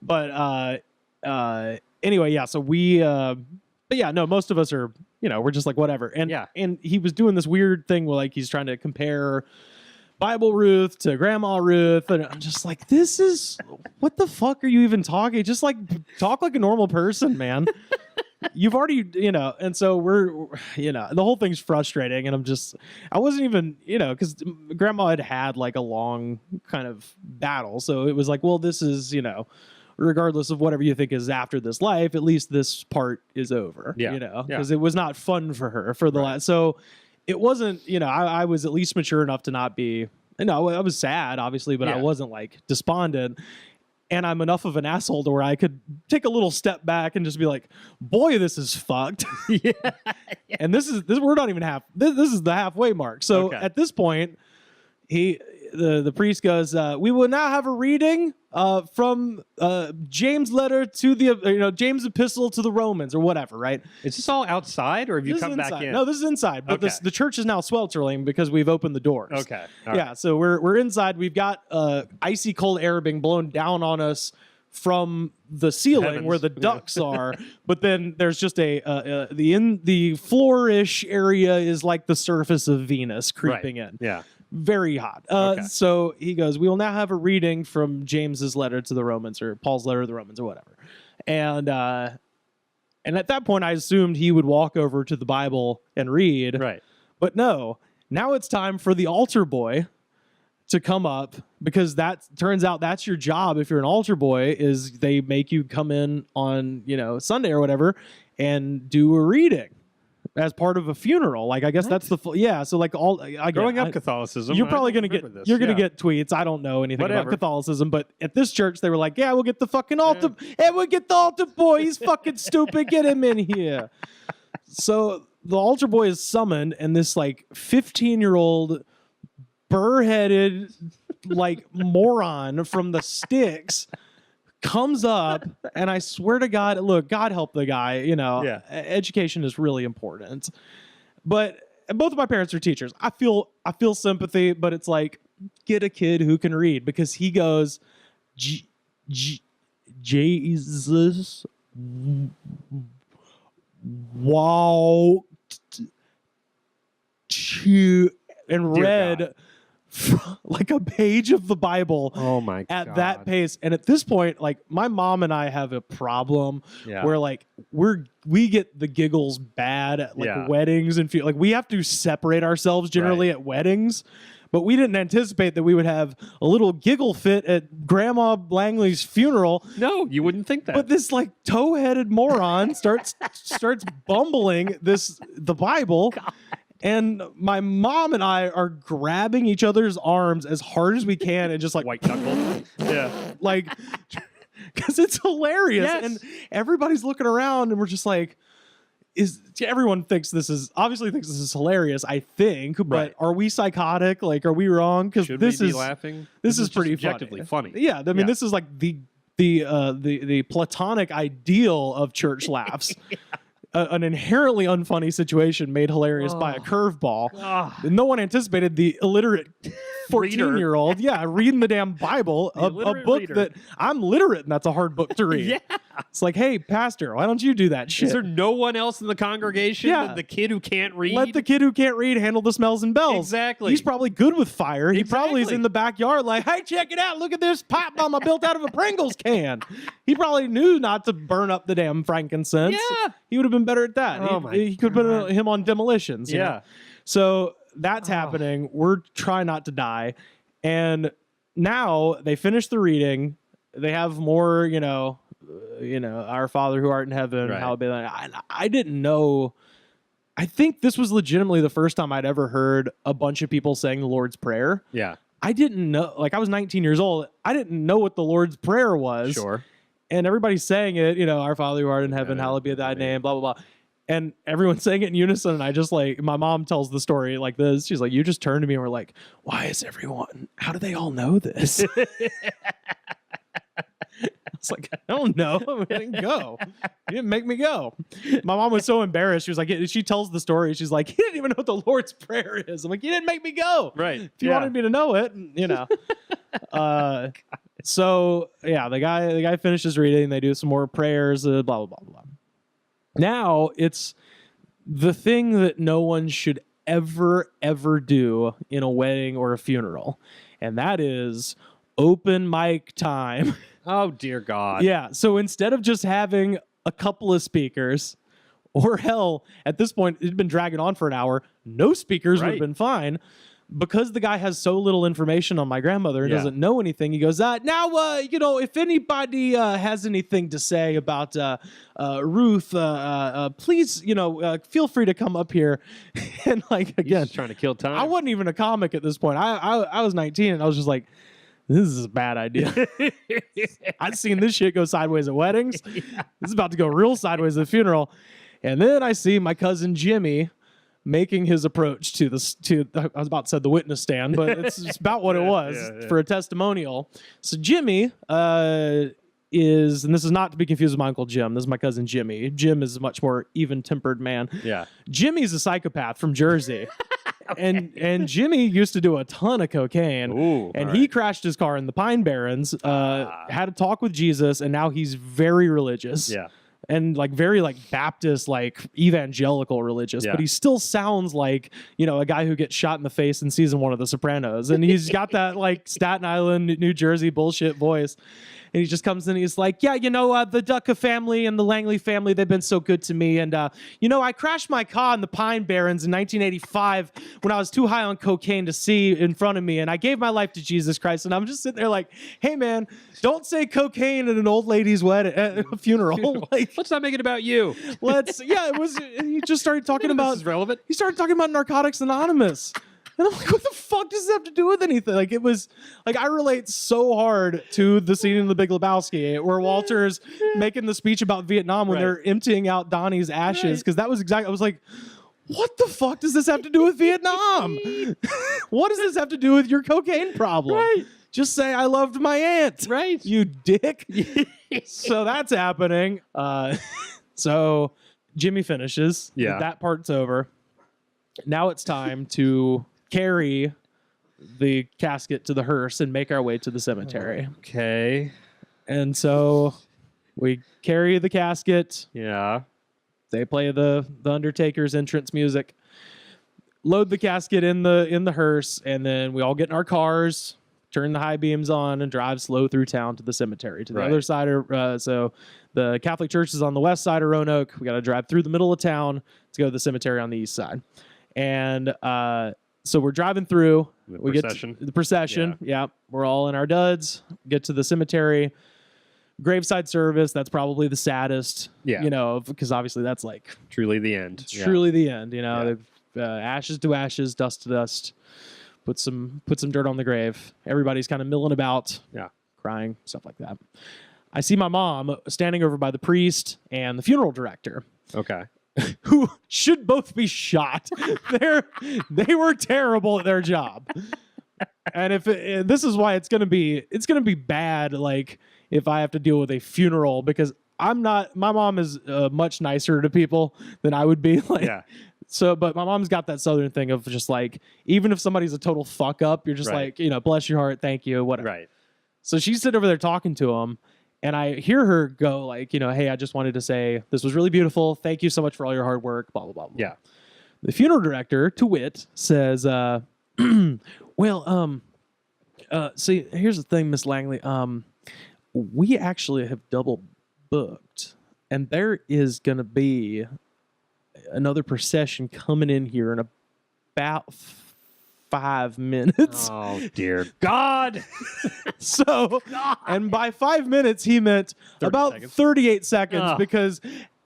But anyway, yeah. So we, but yeah, no, most of us are, we're just like whatever. And and he was doing this weird thing where like he's trying to compare Bible Ruth to Grandma Ruth, and I'm just like, this is, what the fuck are you even talking? Just like talk like a normal person, man. You've already, and so we're, the whole thing's frustrating, and I wasn't even, because Grandma had like a long kind of battle, so it was like, well, this is, regardless of whatever you think is after this life, at least this part is over, because it was not fun for her for the last, so. It wasn't, I was at least mature enough to not be, I was sad, obviously, but I wasn't like despondent. And I'm enough of an asshole to where I could take a little step back and just be like, boy, this is fucked. And this we're not even this is the halfway mark. So at this point, the priest goes, we will now have a reading from James' letter to the James' epistle to the Romans or whatever, right? Is this all outside, or have you This come is back inside. in? No, this is inside. But Okay. the church is now sweltering because we've opened the doors. Okay. All Yeah, right. so we're inside. We've got icy cold air being blown down on us from the ceiling Heavens. where the ducts are, but then there's just the floor-ish area is like the surface of Venus creeping in. Yeah. Very hot. Okay. So he goes, we will now have a reading from James's letter to the Romans, or Paul's letter to the Romans, or whatever. And at that point, I assumed he would walk over to the Bible and read. Right. But no, now it's time for the altar boy to come up, because that turns out that's your job if you're an altar boy, is they make you come in on Sunday or whatever and do a reading as part of a funeral. Like, I guess that's the so like Growing up Catholicism, you're I probably don't gonna get remember this. you're gonna Yeah. get tweets. I don't know anything Whatever. about Catholicism, but at this church they were like, yeah, we'll get the fucking altar, and we'll get the altar boy. He's fucking stupid. Get him in here. So the altar boy is summoned, and this like 15-year-old burr-headed like moron from the sticks comes up, and I swear to God, look, God help the guy. Yeah. Education is really important, but both of my parents are teachers. I feel sympathy, but it's like, get a kid who can read, because he goes, Jesus walked to and Dear read God. like a page of the Bible Oh my God. at that pace. And at this point, like, my mom and I have a problem Yeah. where like we get the giggles bad at like Yeah. weddings and like we have to separate ourselves generally at weddings. But we didn't anticipate that we would have a little giggle fit at Grandma Langley's funeral. No, you wouldn't think that. But this like toe-headed moron starts bumbling the Bible. And my mom and I are grabbing each other's arms as hard as we can and just like White knuckle. Yeah. like, because it's hilarious. Yes. And everybody's looking around and we're just like, everyone obviously thinks this is hilarious, I think, but Right. are we psychotic? Like, are we wrong? Because Should this we be is laughing? This is just pretty objectively funny. Yeah, I mean, this is like the platonic ideal of church laughs. An inherently unfunny situation made hilarious by a curveball. Ah. No one anticipated the illiterate 14-year-old, reading the damn Bible, a illiterate book reader. that I'm literate, and that's a hard book to read. Yeah. It's like, hey, pastor, why don't you do that shit? Is there no one else in the congregation Yeah. than the kid who can't read? Let the kid who can't read handle the smells and bells. Exactly. He's probably good with fire. He probably is Exactly. in the backyard like, hey, check it out. Look at this pipe bomb I built out of a Pringles can. He probably knew not to burn up the damn frankincense. Yeah. He would have been better at that. Oh He could put him on demolitions. you Yeah. know? So that's happening. We're trying not to die. And now they finish the reading. They have more, our Father who art in heaven, Right. hallowed be thy name. I didn't know. I think this was legitimately the first time I'd ever heard a bunch of people saying the Lord's Prayer. Yeah. I didn't know, like, I was 19 years old. I didn't know what the Lord's Prayer was. Sure. And everybody's saying it, our Father who art in heaven, hallowed be thy name, blah, blah, blah. And everyone's saying it in unison. And I just like, my mom tells the story like this. She's like, you just turned to me and were like, how do they all know this? It's like, I don't know. I didn't go. You didn't make me go. My mom was so embarrassed. She was like, she tells the story. She's like, he didn't even know what the Lord's Prayer is. I'm like, you didn't make me go. Right. If you wanted me to know it, So yeah, the guy finishes reading. They do some more prayers. Blah blah blah blah. Now it's the thing that no one should ever do in a wedding or a funeral, and that is open mic time. Oh, dear God. Yeah. So instead of just having a couple of speakers, or hell, at this point, it'd been dragging on for an hour, no speakers would have Right. been fine. Because the guy has so little information on my grandmother and Yeah. doesn't know anything, he goes, now, if anybody has anything to say about Ruth, please, feel free to come up here. And like, He's again, just trying to kill time. I wasn't even a comic at this point. I was 19 and I was just like, this is a bad idea. I've seen this shit go sideways at weddings. This is about to go real sideways at the funeral. And then I see my cousin Jimmy making his approach to I was about to say the witness stand, but it's about what it was for a testimonial. So Jimmy is, and this is not to be confused with my Uncle Jim. This is my cousin Jimmy. Jim is a much more even-tempered man. Yeah. Jimmy's a psychopath from Jersey. Okay. And Jimmy used to do a ton of cocaine. Ooh, and he crashed his car in the Pine Barrens, had a talk with Jesus, and now he's very religious. Yeah. And like very like Baptist, like evangelical religious, but he still sounds like, you know, a guy who gets shot in the face in season 1 of The Sopranos. And he's got that like Staten Island, New Jersey bullshit voice. And he just comes in and he's like, yeah, you know, the Ducka family and the Langely family, they've been so good to me. And, you know, I crashed my car in the Pine Barrens in 1985 when I was too high on cocaine to see in front of me. And I gave my life to Jesus Christ. And I'm just sitting there like, hey, man, don't say cocaine at an old lady's wedding, at a funeral. Like, let's not make it about you. He just started talking about, this is relevant. He started talking about Narcotics Anonymous. And I'm like, what the fuck does this have to do with anything? Like, it was like, I relate so hard to the scene in The Big Lebowski where Walter's making the speech about Vietnam when they're emptying out Donnie's ashes. Because that was exactly, I was like, what the fuck does this have to do with Vietnam? What does this have to do with your cocaine problem? Right. Just say, I loved my aunt. Right. You dick. So that's happening. So Jimmy finishes. Yeah. That part's over. Now it's time to carry the casket to the hearse and make our way to the cemetery. Okay. And so we carry the casket. Yeah. They play the Undertaker's entrance music. Load the casket in the hearse, and then we all get in our cars, turn the high beams on, and drive slow through town to the cemetery. To the other side of so the Catholic Church is on the west side of Roanoke. We got to drive through the middle of town to go to the cemetery on the east side. And so we're driving through. We get to the procession. Yeah. We're all in our duds. Get to the cemetery. Graveside service. That's probably the saddest. Yeah. You know, because obviously that's like truly the end. Truly the end. You know, ashes to ashes, dust to dust. Put some dirt on the grave. Everybody's kind of milling about. Yeah. Crying, stuff like that. I see my mom standing over by the priest and the funeral director. Okay. Who should both be shot. They were terrible at their job. And this is why it's gonna be bad. Like if I have to deal with a funeral, because my mom is much nicer to people than I would be. Like, yeah. So, but my mom's got that Southern thing of just like, even if somebody's a total fuck up, you're just like, you know, bless your heart, thank you, whatever. Right. So she's sitting over there talking to him. And I hear her go like, you know, hey, I just wanted to say this was really beautiful. Thank you so much for all your hard work, blah, blah, blah. Yeah. The funeral director, to wit, says, well, see, here's the thing, Miss Langley. We actually have double booked, and there is going to be another procession coming in here in about 5 minutes. Oh, dear God. So, and by 5 minutes, he meant about 38 seconds because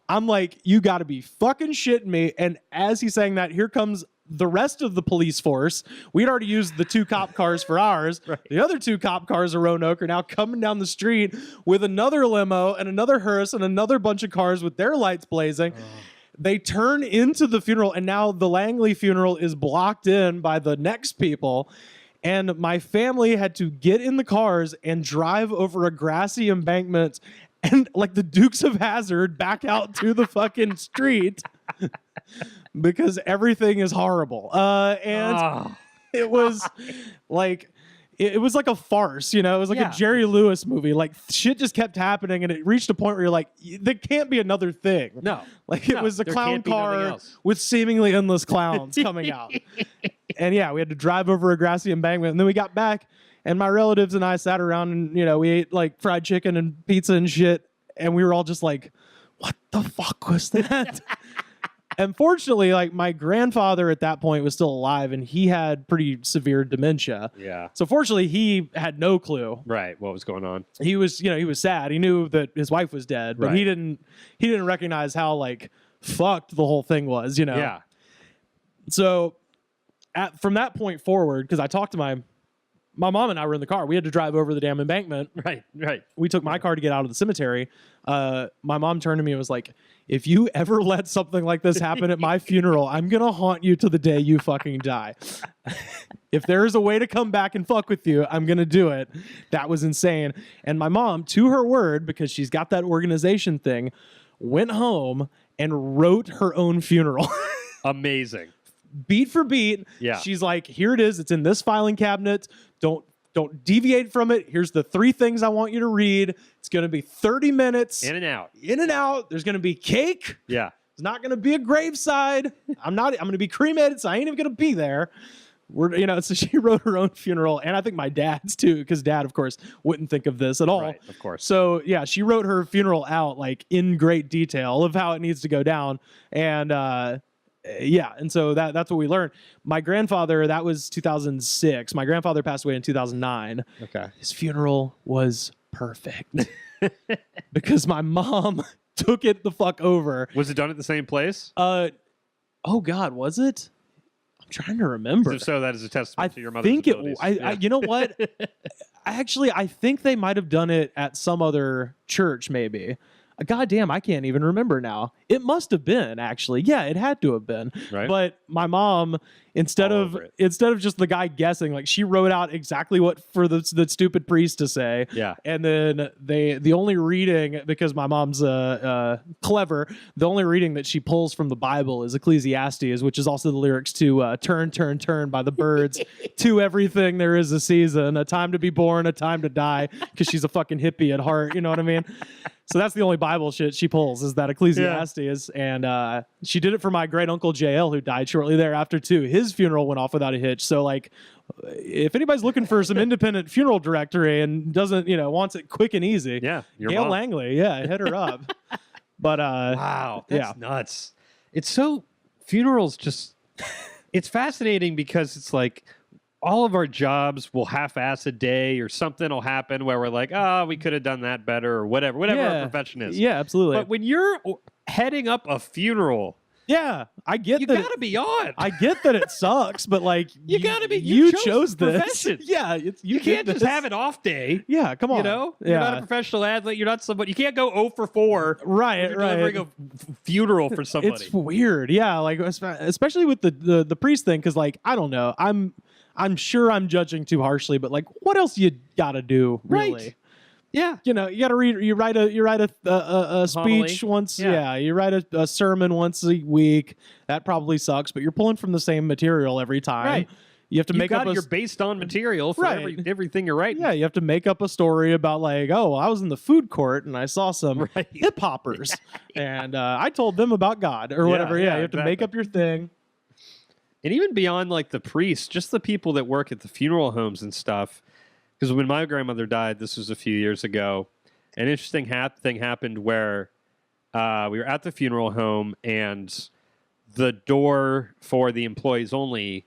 I'm like, you got to be fucking shitting me. And as he's saying that, here comes the rest of the police force. We'd already used the 2 cop cars for ours. Right. The other 2 cop cars of Roanoke are now coming down the street with another limo and another hearse and another bunch of cars with their lights blazing. They turn into the funeral, and now the Langely funeral is blocked in by the next people. And my family had to get in the cars and drive over a grassy embankment and like the Dukes of Hazzard back out to the fucking street because everything is horrible. It was like... It was like a farce, you know? It was like a Jerry Lewis movie. Like, shit just kept happening, and it reached a point where you're like, there can't be another thing. No. Like, it was a clown car with seemingly endless clowns coming out. And, yeah, we had to drive over a grassy embankment. And then we got back, and my relatives and I sat around, and, you know, we ate, like, fried chicken and pizza and shit. And we were all just like, what the fuck was that? Unfortunately, like my grandfather at that point was still alive, and he had pretty severe dementia. Yeah. So fortunately, he had no clue. Right. What was going on? He was sad. He knew that his wife was dead, but he didn't recognize how like fucked the whole thing was. You know. Yeah. So from that point forward, because I talked to my my mom and I were in the car. We had to drive over the damn embankment. Right. We took my car to get out of the cemetery. My mom turned to me and was like, if you ever let something like this happen at my funeral, I'm going to haunt you to the day you fucking die. If there is a way to come back and fuck with you, I'm going to do it. That was insane. And my mom, to her word, because she's got that organization thing, went home and wrote her own funeral. Amazing. Beat for beat. Yeah. She's like, here it is. It's in this filing cabinet. Don't deviate from it. Here's the 3 things I want you to read. It's going to be 30 minutes. In and out. There's going to be cake. Yeah. It's not going to be a graveside. I'm going to be cremated, so I ain't even going to be there. So she wrote her own funeral, and I think my dad's too, because Dad, of course, wouldn't think of this at all. Right, of course. So yeah, she wrote her funeral out like in great detail of how it needs to go down, and and so that's what we learned. My grandfather, that was 2006. My grandfather passed away in 2009. Okay. His funeral was perfect because my mom took it the fuck over. Was it done at the same place? Oh God, was it? I'm trying to remember. If so, that is a testament to your mother's think abilities. you know what? I think they might have done it at some other church, maybe. God damn, I can't even remember now. It must have been, actually. Yeah, it had to have been. Right. But my mom, instead of just the guy guessing, like she wrote out exactly what for the stupid priest to say. Yeah. And then the only reading, because my mom's clever, the only reading that she pulls from the Bible is Ecclesiastes, which is also the lyrics to Turn, Turn, Turn by the Byrds. To everything there is a season, a time to be born, a time to die, because she's a fucking hippie at heart. You know what I mean? So that's the only Bible shit she pulls is that Ecclesiastes. And she did it for my great uncle JL, who died shortly thereafter too. His funeral went off without a hitch. So like, if anybody's looking for some independent funeral directory and doesn't, wants it quick and easy, Gail Langley, hit her up. But wow, that's nuts. It's so funerals just. It's fascinating because it's like. All of our jobs will half-ass a day or something will happen where we're like, we could have done that better or whatever our profession is. Yeah, absolutely. But when you're heading up a funeral, I get you that. You got to be on. I get that it sucks, but like you got to be. You chose this. Profession. Yeah, you can't just have an off day. Yeah, come on. You're not a professional athlete. You're not somebody. You can't go 0 for 4. Right, delivering a funeral for somebody. It's weird. Yeah, like especially with the priest thing, because like I don't know, I'm sure I'm judging too harshly, but like, what else you gotta do, really? Right. Yeah, you gotta read. You write a speech once. Yeah, you write a sermon once a week. That probably sucks, but you're pulling from the same material every time. Right. You have to make up. You're based on material for everything you're writing. Yeah, you have to make up a story about like, oh, I was in the food court and I saw some hip hoppers, and I told them about God or whatever. Yeah, you have to make up your thing. And even beyond like the priests, just the people that work at the funeral homes and stuff. Because when my grandmother died, this was a few years ago, an interesting thing happened where we were at the funeral home and the door for the employees only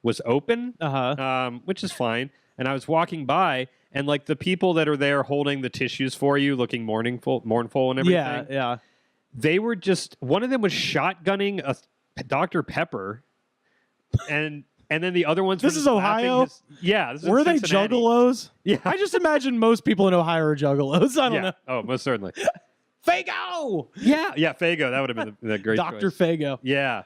was open, which is fine. And I was walking by, and like the people that are there holding the tissues for you, looking mournful and everything. Yeah. They were just, one of them was shotgunning a Dr. Pepper. And then the other ones. This is Ohio. This is were they Cincinnati. juggalos? Yeah, I just imagine most people in Ohio are juggalos. I don't know. Oh, most certainly. Fago. Yeah, Fago. That would have been the great Dr. choice. Fago. Yeah,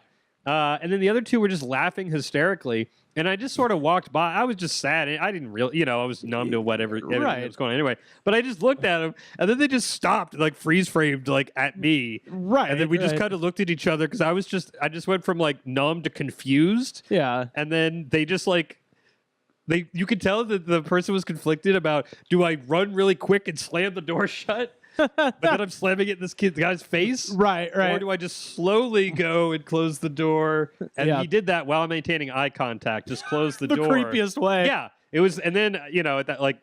and then the other two were just laughing hysterically, and I just sort of walked by. I was just sad. I didn't really, I was numb to whatever everything that was going on anyway. But I just looked at them, and then they just stopped, like freeze framed, like at me. Right. And then we just kind of looked at each other because I just went from like numb to confused. Yeah. And then they just like. You could tell that the person was conflicted about, do I run really quick and slam the door shut? But then I'm slamming it in this guy's face. Right. Or do I just slowly go and close the door? And he did that while maintaining eye contact. Just close the door. The creepiest way. Yeah. It was, and then, that like,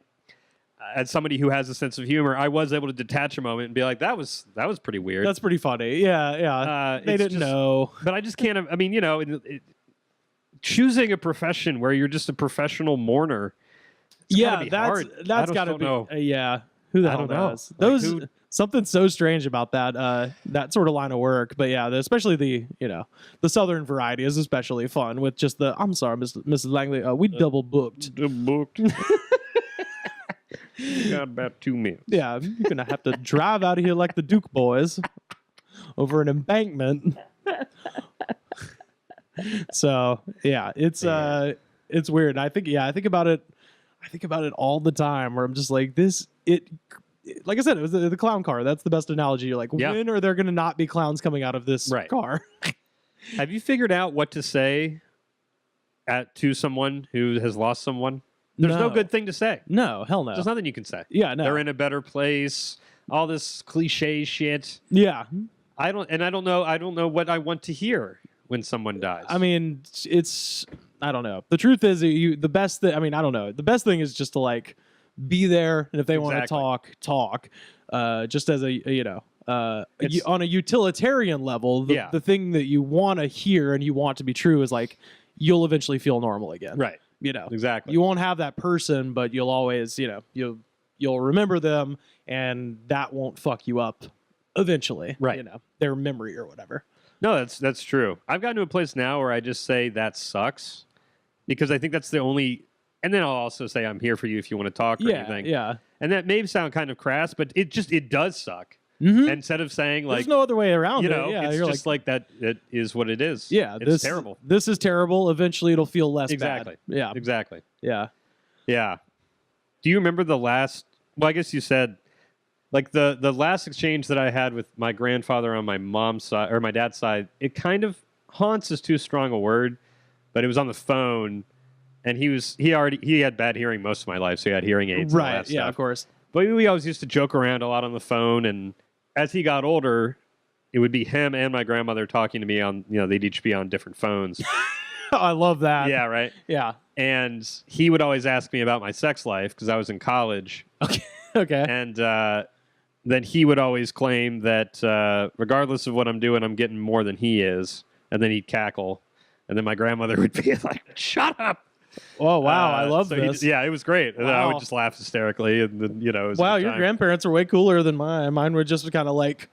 as somebody who has a sense of humor, I was able to detach a moment and be like, that was pretty weird. That's pretty funny. Yeah. They didn't know. But I just can't, choosing a profession where you're just a professional mourner. That's got to be. Who the hell knows? something so strange about that sort of line of work. But yeah, especially the southern variety is especially fun with just I'm sorry, Mrs. Langley, we double booked. Got about 2 minutes. Yeah, you're gonna have to drive out of here like the Duke boys over an embankment. So yeah, it's weird. I think about it all the time where I'm just like like I said, it was the clown car. That's the best analogy. You're like, when are there going to not be clowns coming out of this car? Have you figured out what to say to someone who has lost someone? There's no good thing to say. No, hell no. There's nothing you can say. Yeah, no. They're in a better place. All this cliche shit. Yeah. I don't know what I want to hear when someone dies. I mean, I don't know. The truth is, the best thing. I mean, I don't know. The best thing is just to like be there, and if they want to talk. Just as on a utilitarian level, the thing that you want to hear and you want to be true is like you'll eventually feel normal again. Right. Exactly. You won't have that person, but you'll always, you'll remember them, and that won't fuck you up eventually. Right. Their memory or whatever. No, that's true. I've gotten to a place now where I just say that sucks, because I think that's the only. And then I'll also say I'm here for you if you want to talk or anything. Yeah. And that may sound kind of crass, but it does suck. Mm-hmm. Instead of saying like, there's no other way around it. Yeah, it's just like that. It is what it is. Yeah, it's terrible. This is terrible. Eventually, it'll feel less Exactly. bad. Yeah, exactly. Yeah. Do you remember the last? Well, I guess you said like the last exchange that I had with my grandfather on my mom's side or my dad's side. It kind of haunts is too strong a word, but it was on the phone, and he had bad hearing most of my life, so he had hearing aids. Right. And all that Yeah. stuff. Of course. But we always used to joke around a lot on the phone, and as he got older, it would be him and my grandmother talking to me on, they'd each be on different phones. I love that. Yeah, right? Yeah. And he would always ask me about my sex life because I was in college. Okay. And then he would always claim that regardless of what I'm doing, I'm getting more than he is. And then he'd cackle. And then my grandmother would be like, shut up. Oh, wow. I love so this. It was great. And I Wow. would just laugh hysterically. And then, it was a Wow, good your time. grandparents are way cooler than mine. Mine would just kind of like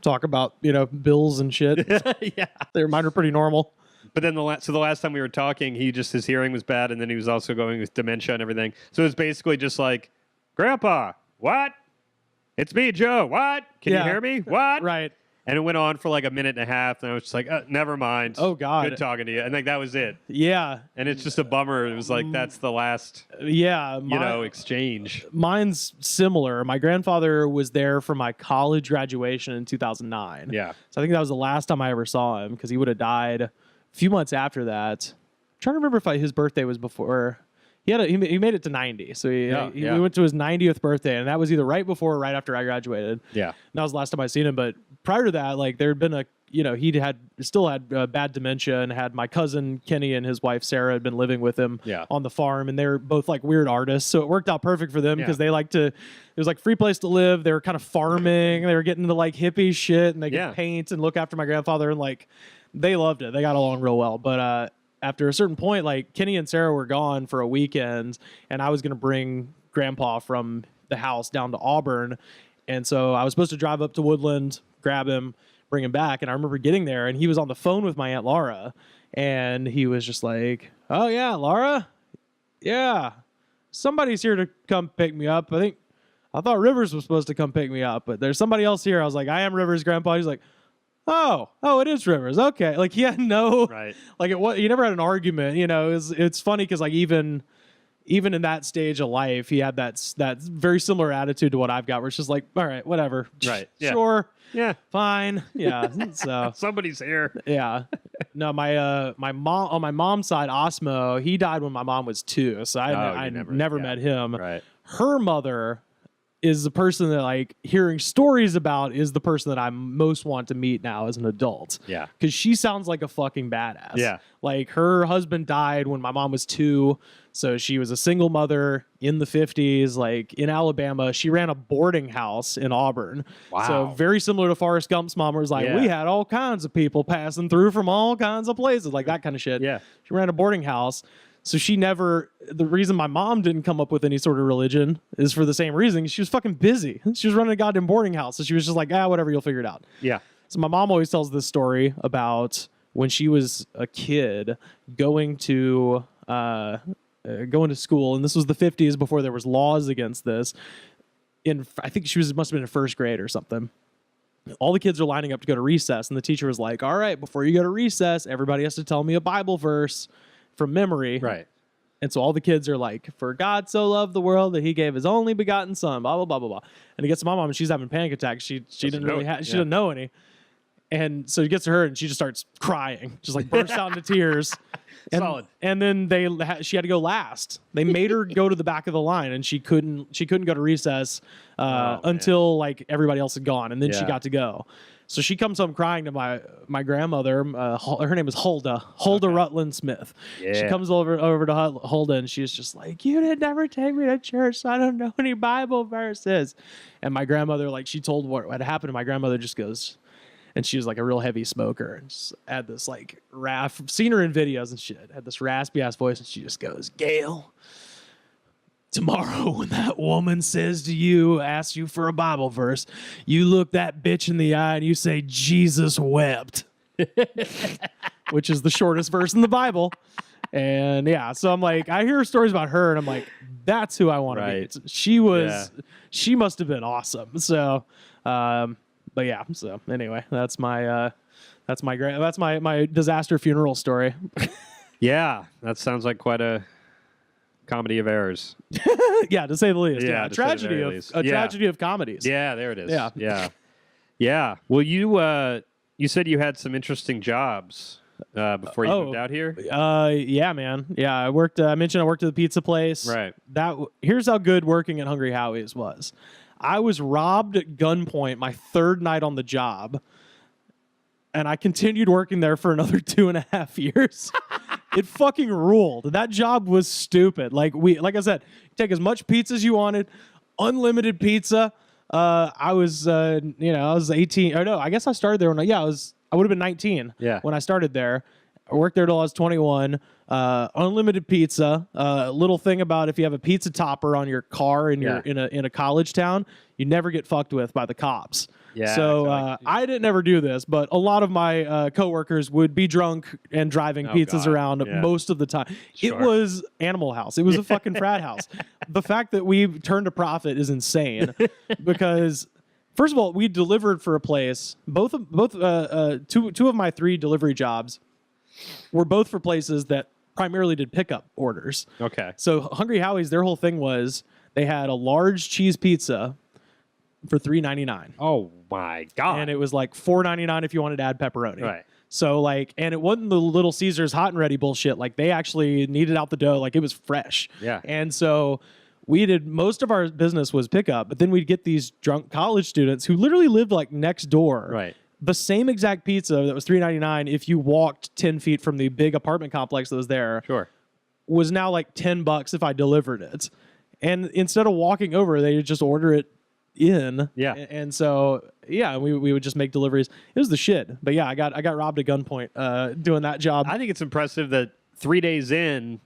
talk about, bills and shit. Yeah. Mine were pretty normal. But then the last time we were talking, his hearing was bad, and then he was also going with dementia and everything. So it was basically just like, Grandpa, what? It's me, Joe. What? Can you hear me? What? Right. And it went on for like a minute and a half, and I was just like, never mind. Oh, God. Good talking to you. And like that was it. Yeah. And it's just a bummer. It was like that's the last, Yeah. exchange. Mine's similar. My grandfather was there for my college graduation in 2009. Yeah. So I think that was the last time I ever saw him because he would have died a few months after that. I'm trying to remember if his birthday was before. He made it to 90. So we went to his 90th birthday, and that was either right before or right after I graduated. Yeah. And that was the last time I seen him. But prior to that, like there had been he still had bad dementia, and had my cousin Kenny and his wife Sarah had been living with him on the farm, and they're both like weird artists. So it worked out perfect for them because they like to. It was like free place to live. They were kind of farming. They were getting into like hippie shit, and they could paint and look after my grandfather, and like they loved it. They got along real well. But after a certain point, like Kenny and Sarah were gone for a weekend, and I was going to bring Grandpa from the house down to Auburn. And so I was supposed to drive up to Woodland, grab him, bring him back. And I remember getting there, and he was on the phone with my Aunt Laura, and he was just like, oh yeah, Laura? Yeah. Somebody's here to come pick me up. I thought Rivers was supposed to come pick me up, but there's somebody else here. I was like, I am Rivers' grandpa. He's like, oh, it is Rivers. Okay. Like he had no, like he never had an argument, it's funny. Cause like even in that stage of life, he had that very similar attitude to what I've got, where it's just like, all right, whatever. Right. Yeah. Sure. Yeah. Fine. Yeah. So somebody's here. Yeah. No, my mom, on my mom's side, Osmo, he died when my mom was 2. So I never met him. Right. Her mother is the person that, like, hearing stories about is the person that I most want to meet now as an adult. Yeah. Because she sounds like a fucking badass. Yeah. Like, her husband died when my mom was 2. So she was a single mother in the 50s, like, in Alabama. She ran a boarding house in Auburn. Wow. So very similar to Forrest Gump's mom, where it was like, we had all kinds of people passing through from all kinds of places, like that kind of shit. Yeah. She ran a boarding house. So the reason my mom didn't come up with any sort of religion is for the same reason. She was fucking busy. She was running a goddamn boarding house. So she was just like, whatever, you'll figure it out. Yeah. So my mom always tells this story about when she was a kid going to school. And this was the 50s before there was laws against this. I think must have been in first grade or something. All the kids are lining up to go to recess. And the teacher was like, all right, before you go to recess, everybody has to tell me a Bible verse from memory. Right. And so all the kids are like, for God so loved the world that he gave his only begotten son, blah, blah, blah, blah, blah. And it gets to my mom and she's having panic attacks. She didn't know any. And so he gets to her and she just starts crying, just like bursts out into tears. Solid. And then she had to go last. They made her go to the back of the line and she couldn't go to recess until like everybody else had gone. And then she got to go. So she comes home crying to my grandmother. Her name is Hulda Rutland Smith. Yeah. She comes over to Hulda and she's just like, you didn't ever take me to church, so I don't know any Bible verses. And my grandmother, like, she told what happened, and my grandmother just goes, and she was like a real heavy smoker and just had this like seen her in videos and shit, had this raspy ass voice, and she just goes, Gail, tomorrow when that woman asks you for a Bible verse, you look that bitch in the eye and you say, Jesus wept, which is the shortest verse in the Bible. And so I'm like, I hear stories about her and I'm like, that's who I want to be. She must have been awesome. So, but yeah, so anyway, that's my disaster funeral story. Yeah, that sounds like quite a comedy of errors. Yeah, to say the least. Yeah, tragedy of comedies. Yeah, there it is. Yeah. Well, you said you had some interesting jobs before you moved out here. Yeah, man. Yeah, I worked. I mentioned I worked at the pizza place. Right. Here's how good working at Hungry Howie's was. I was robbed at gunpoint my third night on the job, and I continued working there for another 2.5 years. It fucking ruled. That job was stupid. Like I said, take as much pizza as you wanted, unlimited pizza. I was 18. Or no, I guess I started there when I would have been 19 when I started there. I worked there till I was 21. Unlimited pizza. Little thing about if you have a pizza topper on your car and you're in a college town, you never get fucked with by the cops. Yeah. So I didn't ever do this, but a lot of my coworkers would be drunk and driving pizzas around most of the time. Sure. It was Animal House. It was a fucking frat house. The fact that we turned a profit is insane because. First of all, we delivered for a place. Two of my 3 delivery jobs were both for places that primarily did pickup orders. Okay. So Hungry Howie's, their whole thing was they had a large cheese pizza for $3.99. Oh my God. And it was like $4.99 if you wanted to add pepperoni. Right. So and it wasn't the Little Caesars hot and ready bullshit. Like they actually kneaded out the dough. Like it was fresh. Yeah. And so most of our business was pickup, but then we'd get these drunk college students who literally lived like next door. Right. The same exact pizza that was $3.99 if you walked 10 feet from the big apartment complex that was there. Sure. Was now like $10 if I delivered it. And instead of walking over, they would just order it in. Yeah. And so, we would just make deliveries. It was the shit. But yeah, I got robbed at gunpoint doing that job. I think it's impressive that 3 days in,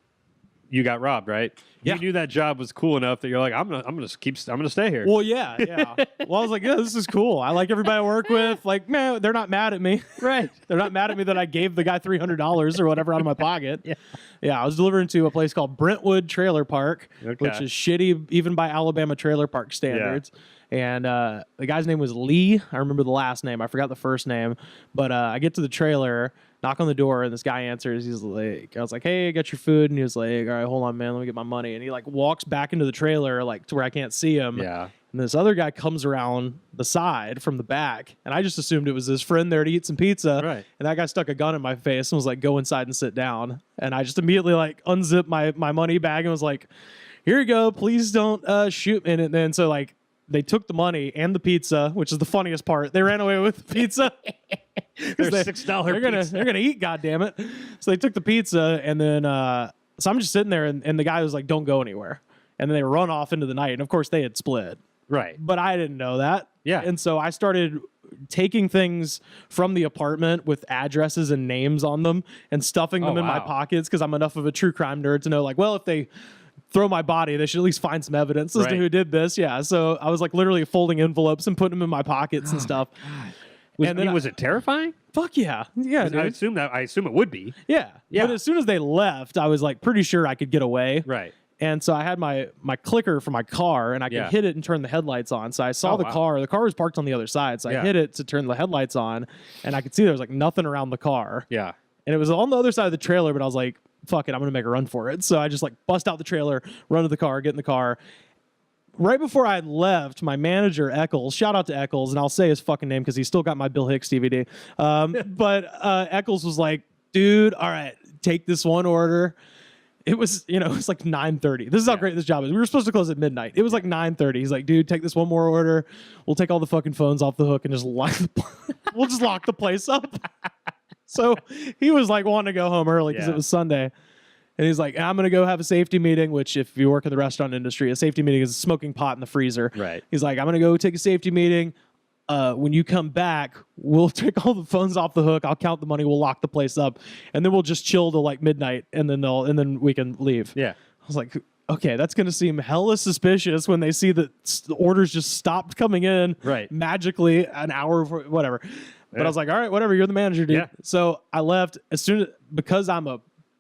you got robbed, right? Yeah. You knew that job was cool enough that you're like, I'm gonna stay here. Well, yeah. Well, I was like, yeah, this is cool. I like everybody I work with. Like, man, they're not mad at me. Right. They're not mad at me that I gave the guy $300 or whatever out of my pocket. Yeah. I was delivering to a place called Brentwood Trailer Park, which is shitty even by Alabama trailer park standards. Yeah. And the guy's name was Lee. I remember the last name. I forgot the first name. But I get to the trailer, knock on the door, and this guy answers. He's like, I was like, hey, I got your food. And he was like, all right, hold on, man. Let me get my money. And he like walks back into the trailer like to where I can't see him. Yeah. And this other guy comes around the side from the back. And I just assumed it was his friend there to eat some pizza. Right. And that guy stuck a gun in my face and was like, go inside and sit down. And I just immediately like unzipped my money bag and was like, here you go. Please don't shoot me. And then so like, they took the money and the pizza, which is the funniest part. They ran away with the pizza. There's $6 pizza. They're gonna eat, goddammit. So they took the pizza, and then so I'm just sitting there, and the guy was like, "Don't go anywhere." And then they run off into the night, and of course they had split. Right. But I didn't know that. Yeah. And so I started taking things from the apartment with addresses and names on them and stuffing them in my pockets because I'm enough of a true crime nerd to know, like, well, if they throw my body, they should at least find some evidence as to who did this. Yeah. So I was like literally folding envelopes and putting them in my pockets and stuff. Was it terrifying? Fuck yeah. Yeah. I assume it would be. Yeah. But as soon as they left, I was like pretty sure I could get away. Right. And so I had my clicker for my car, and I could hit it and turn the headlights on. So I saw the car. The car was parked on the other side. So I hit it to turn the headlights on, and I could see there was like nothing around the car. Yeah. And it was on the other side of the trailer, but I was like, fuck it, I'm going to make a run for it. So I just like bust out the trailer, run to the car, get in the car. Right before I had left, my manager, Eccles, shout out to Eccles, and I'll say his fucking name because he's still got my Bill Hicks DVD. But Eccles was like, dude, all right, take this one order. It was, it's like 9:30. This is how great this job is. We were supposed to close at midnight. It was like 9:30. He's like, dude, take this one more order. We'll take all the fucking phones off the hook and just lock the place up. So he was like wanting to go home early because it was Sunday. And he's like, I'm going to go have a safety meeting, which if you work in the restaurant industry, a safety meeting is smoking pot in the freezer. Right. He's like, I'm going to go take a safety meeting. When you come back, we'll take all the phones off the hook. I'll count the money. We'll lock the place up. And then we'll just chill till like midnight. And then we can leave. Yeah. I was like, okay, that's going to seem hella suspicious when they see that the orders just stopped coming in magically an hour before, whatever. But I was like, all right, whatever. You're the manager, dude. Yeah. So I left because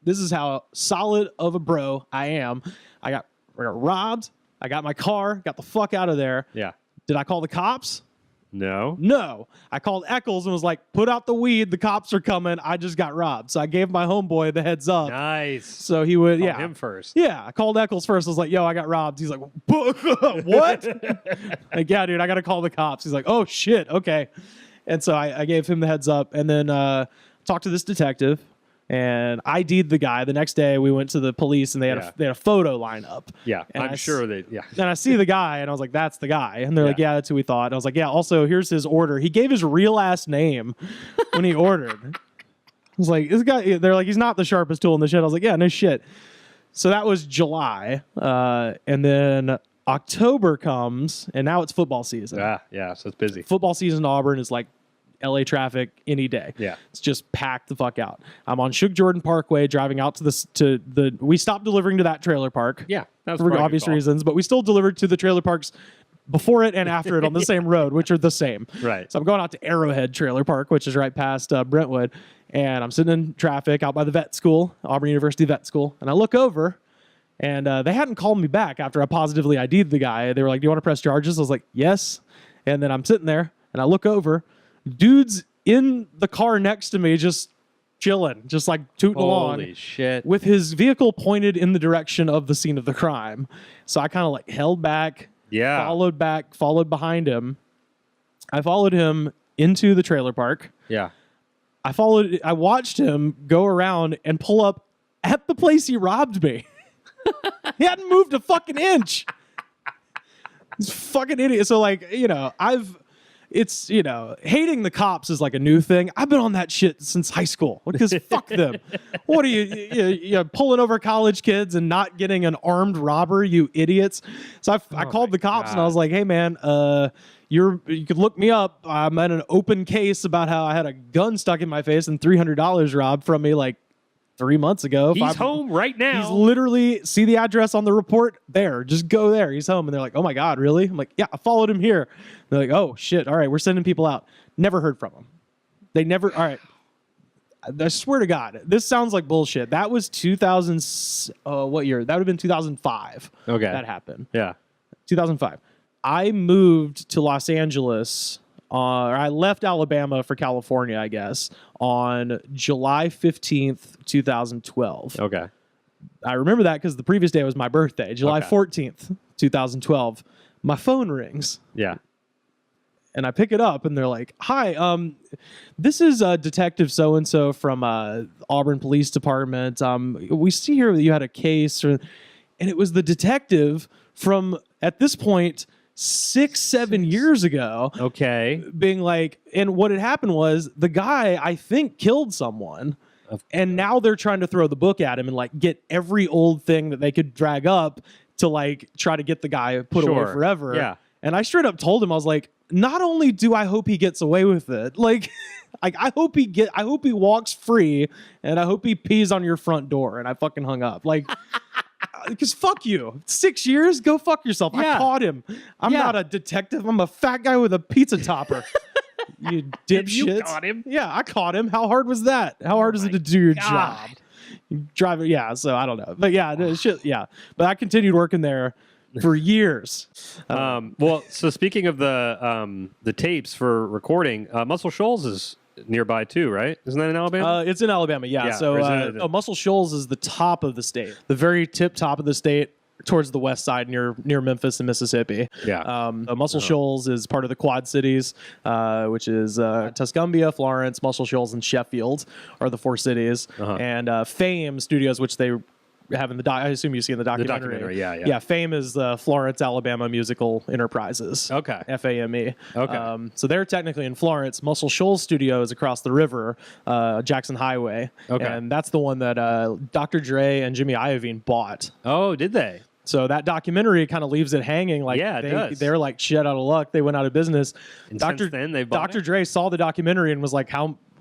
this is how solid of a bro I am. I got robbed. I got my car, got the fuck out of there. Yeah. Did I call the cops? No. I called Eccles and was like, put out the weed. The cops are coming. I just got robbed. So I gave my homeboy the heads up. Nice. So he would, Call him first. Yeah. I called Eccles first. I was like, yo, I got robbed. He's like, what? Like, yeah, dude, I got to call the cops. He's like, oh, shit. Okay. And so I gave him the heads up and then talked to this detective. And ID'd the guy. The next day, we went to the police, and they had a photo lineup. Yeah, and I'm sure they. Yeah. And I see the guy, and I was like, "That's the guy." And they're like, "Yeah, that's who we thought." And I was like, "Yeah." Also, here's his order. He gave his real last name when he ordered. I was like, "This guy." They're like, "He's not the sharpest tool in the shed." I was like, "Yeah, no shit." So that was July, and then October comes, and now it's football season. Yeah. So it's busy. Football season in Auburn is like LA traffic any day. Yeah. It's just packed the fuck out. I'm on Shug Jordan Parkway driving out we stopped delivering to that trailer park. Yeah. That was for obvious reasons, but we still delivered to the trailer parks before it and after it on the same road, which are the same. Right. So I'm going out to Arrowhead Trailer Park, which is right past Brentwood, and I'm sitting in traffic out by the vet school, Auburn University Vet School, and I look over, and they hadn't called me back after I positively ID'd the guy. They were like, "Do you want to press charges?" I was like, "Yes." And then I'm sitting there, and I look over. Dude's in the car next to me, just chilling, just like tooting along. Holy shit. With his vehicle pointed in the direction of the scene of the crime. So I kind of like held back, followed behind him. I followed him into the trailer park. Yeah. I watched him go around and pull up at the place he robbed me. He hadn't moved a fucking inch. He's a fucking idiot. So like, hating the cops is like a new thing. I've been on that shit since high school because fuck them. What are you pulling over college kids and not getting an armed robber, you idiots? So I called the cops and I was like, hey man, you could look me up. I'm at an open case about how I had a gun stuck in my face and $300 robbed from me like 3 months ago. He's home right now. He's literally, see the address on the report? There. Just go there. He's home. And they're like, oh my God, really? I'm like, yeah, I followed him here. They're like, oh shit. All right, we're sending people out. Never heard from him. They never, all right. I swear to God, this sounds like bullshit. That was 2000, what year? That would have been 2005. Okay. That happened. Yeah. 2005. I moved to Los Angeles. I left Alabama for California, I guess, on July 15th, 2012. Okay. I remember that because the previous day was my birthday, July 14th, 2012. My phone rings. Yeah. And I pick it up and they're like, hi, this is Detective so-and-so from Auburn Police Department. We see here that you had a case. And it was the detective from, at this point, 6-7 years ago. Okay. Being like, and what had happened was the guy, I think, killed someone. And now they're trying to throw the book at him and like get every old thing that they could drag up to like try to get the guy put away forever. Yeah. And I straight up told him, I was like, not only do I hope he gets away with it, like I hope he walks free, and I hope he pees on your front door. And I fucking hung up. Like, because fuck you. 6 years? Go fuck yourself. Yeah. I caught him. I'm not a detective. I'm a fat guy with a pizza topper. You dipshits. You caught him? Yeah, I caught him. How hard was that? How hard is it to do your job? You drive it. Yeah, so I don't know. But yeah, shit, yeah. But I continued working there for years. Well, so speaking of the tapes for recording, Muscle Shoals is nearby too, right? Isn't that in Alabama? It's in Alabama, yeah. So Muscle Shoals is the top of the state, the very tip top of the state, towards the west side near Memphis and Mississippi. Yeah. Muscle Shoals is part of the Quad Cities, which is Tuscumbia, Florence, Muscle Shoals, and Sheffield are the 4 cities. And Fame Studios, which they have in the I assume you see in the documentary. The documentary, yeah. Yeah, Fame is Florence, Alabama Musical Enterprises. Okay. FAME. Okay. So they're technically in Florence. Muscle Shoals Studio is across the river, Jackson Highway. Okay. And that's the one that Dr. Dre and Jimmy Iovine bought. Oh, did they? So that documentary kind of leaves it hanging. Like, yeah, it does. They're like shit out of luck. They went out of business. And since then, they bought Dr. it? Dre saw the documentary and was like,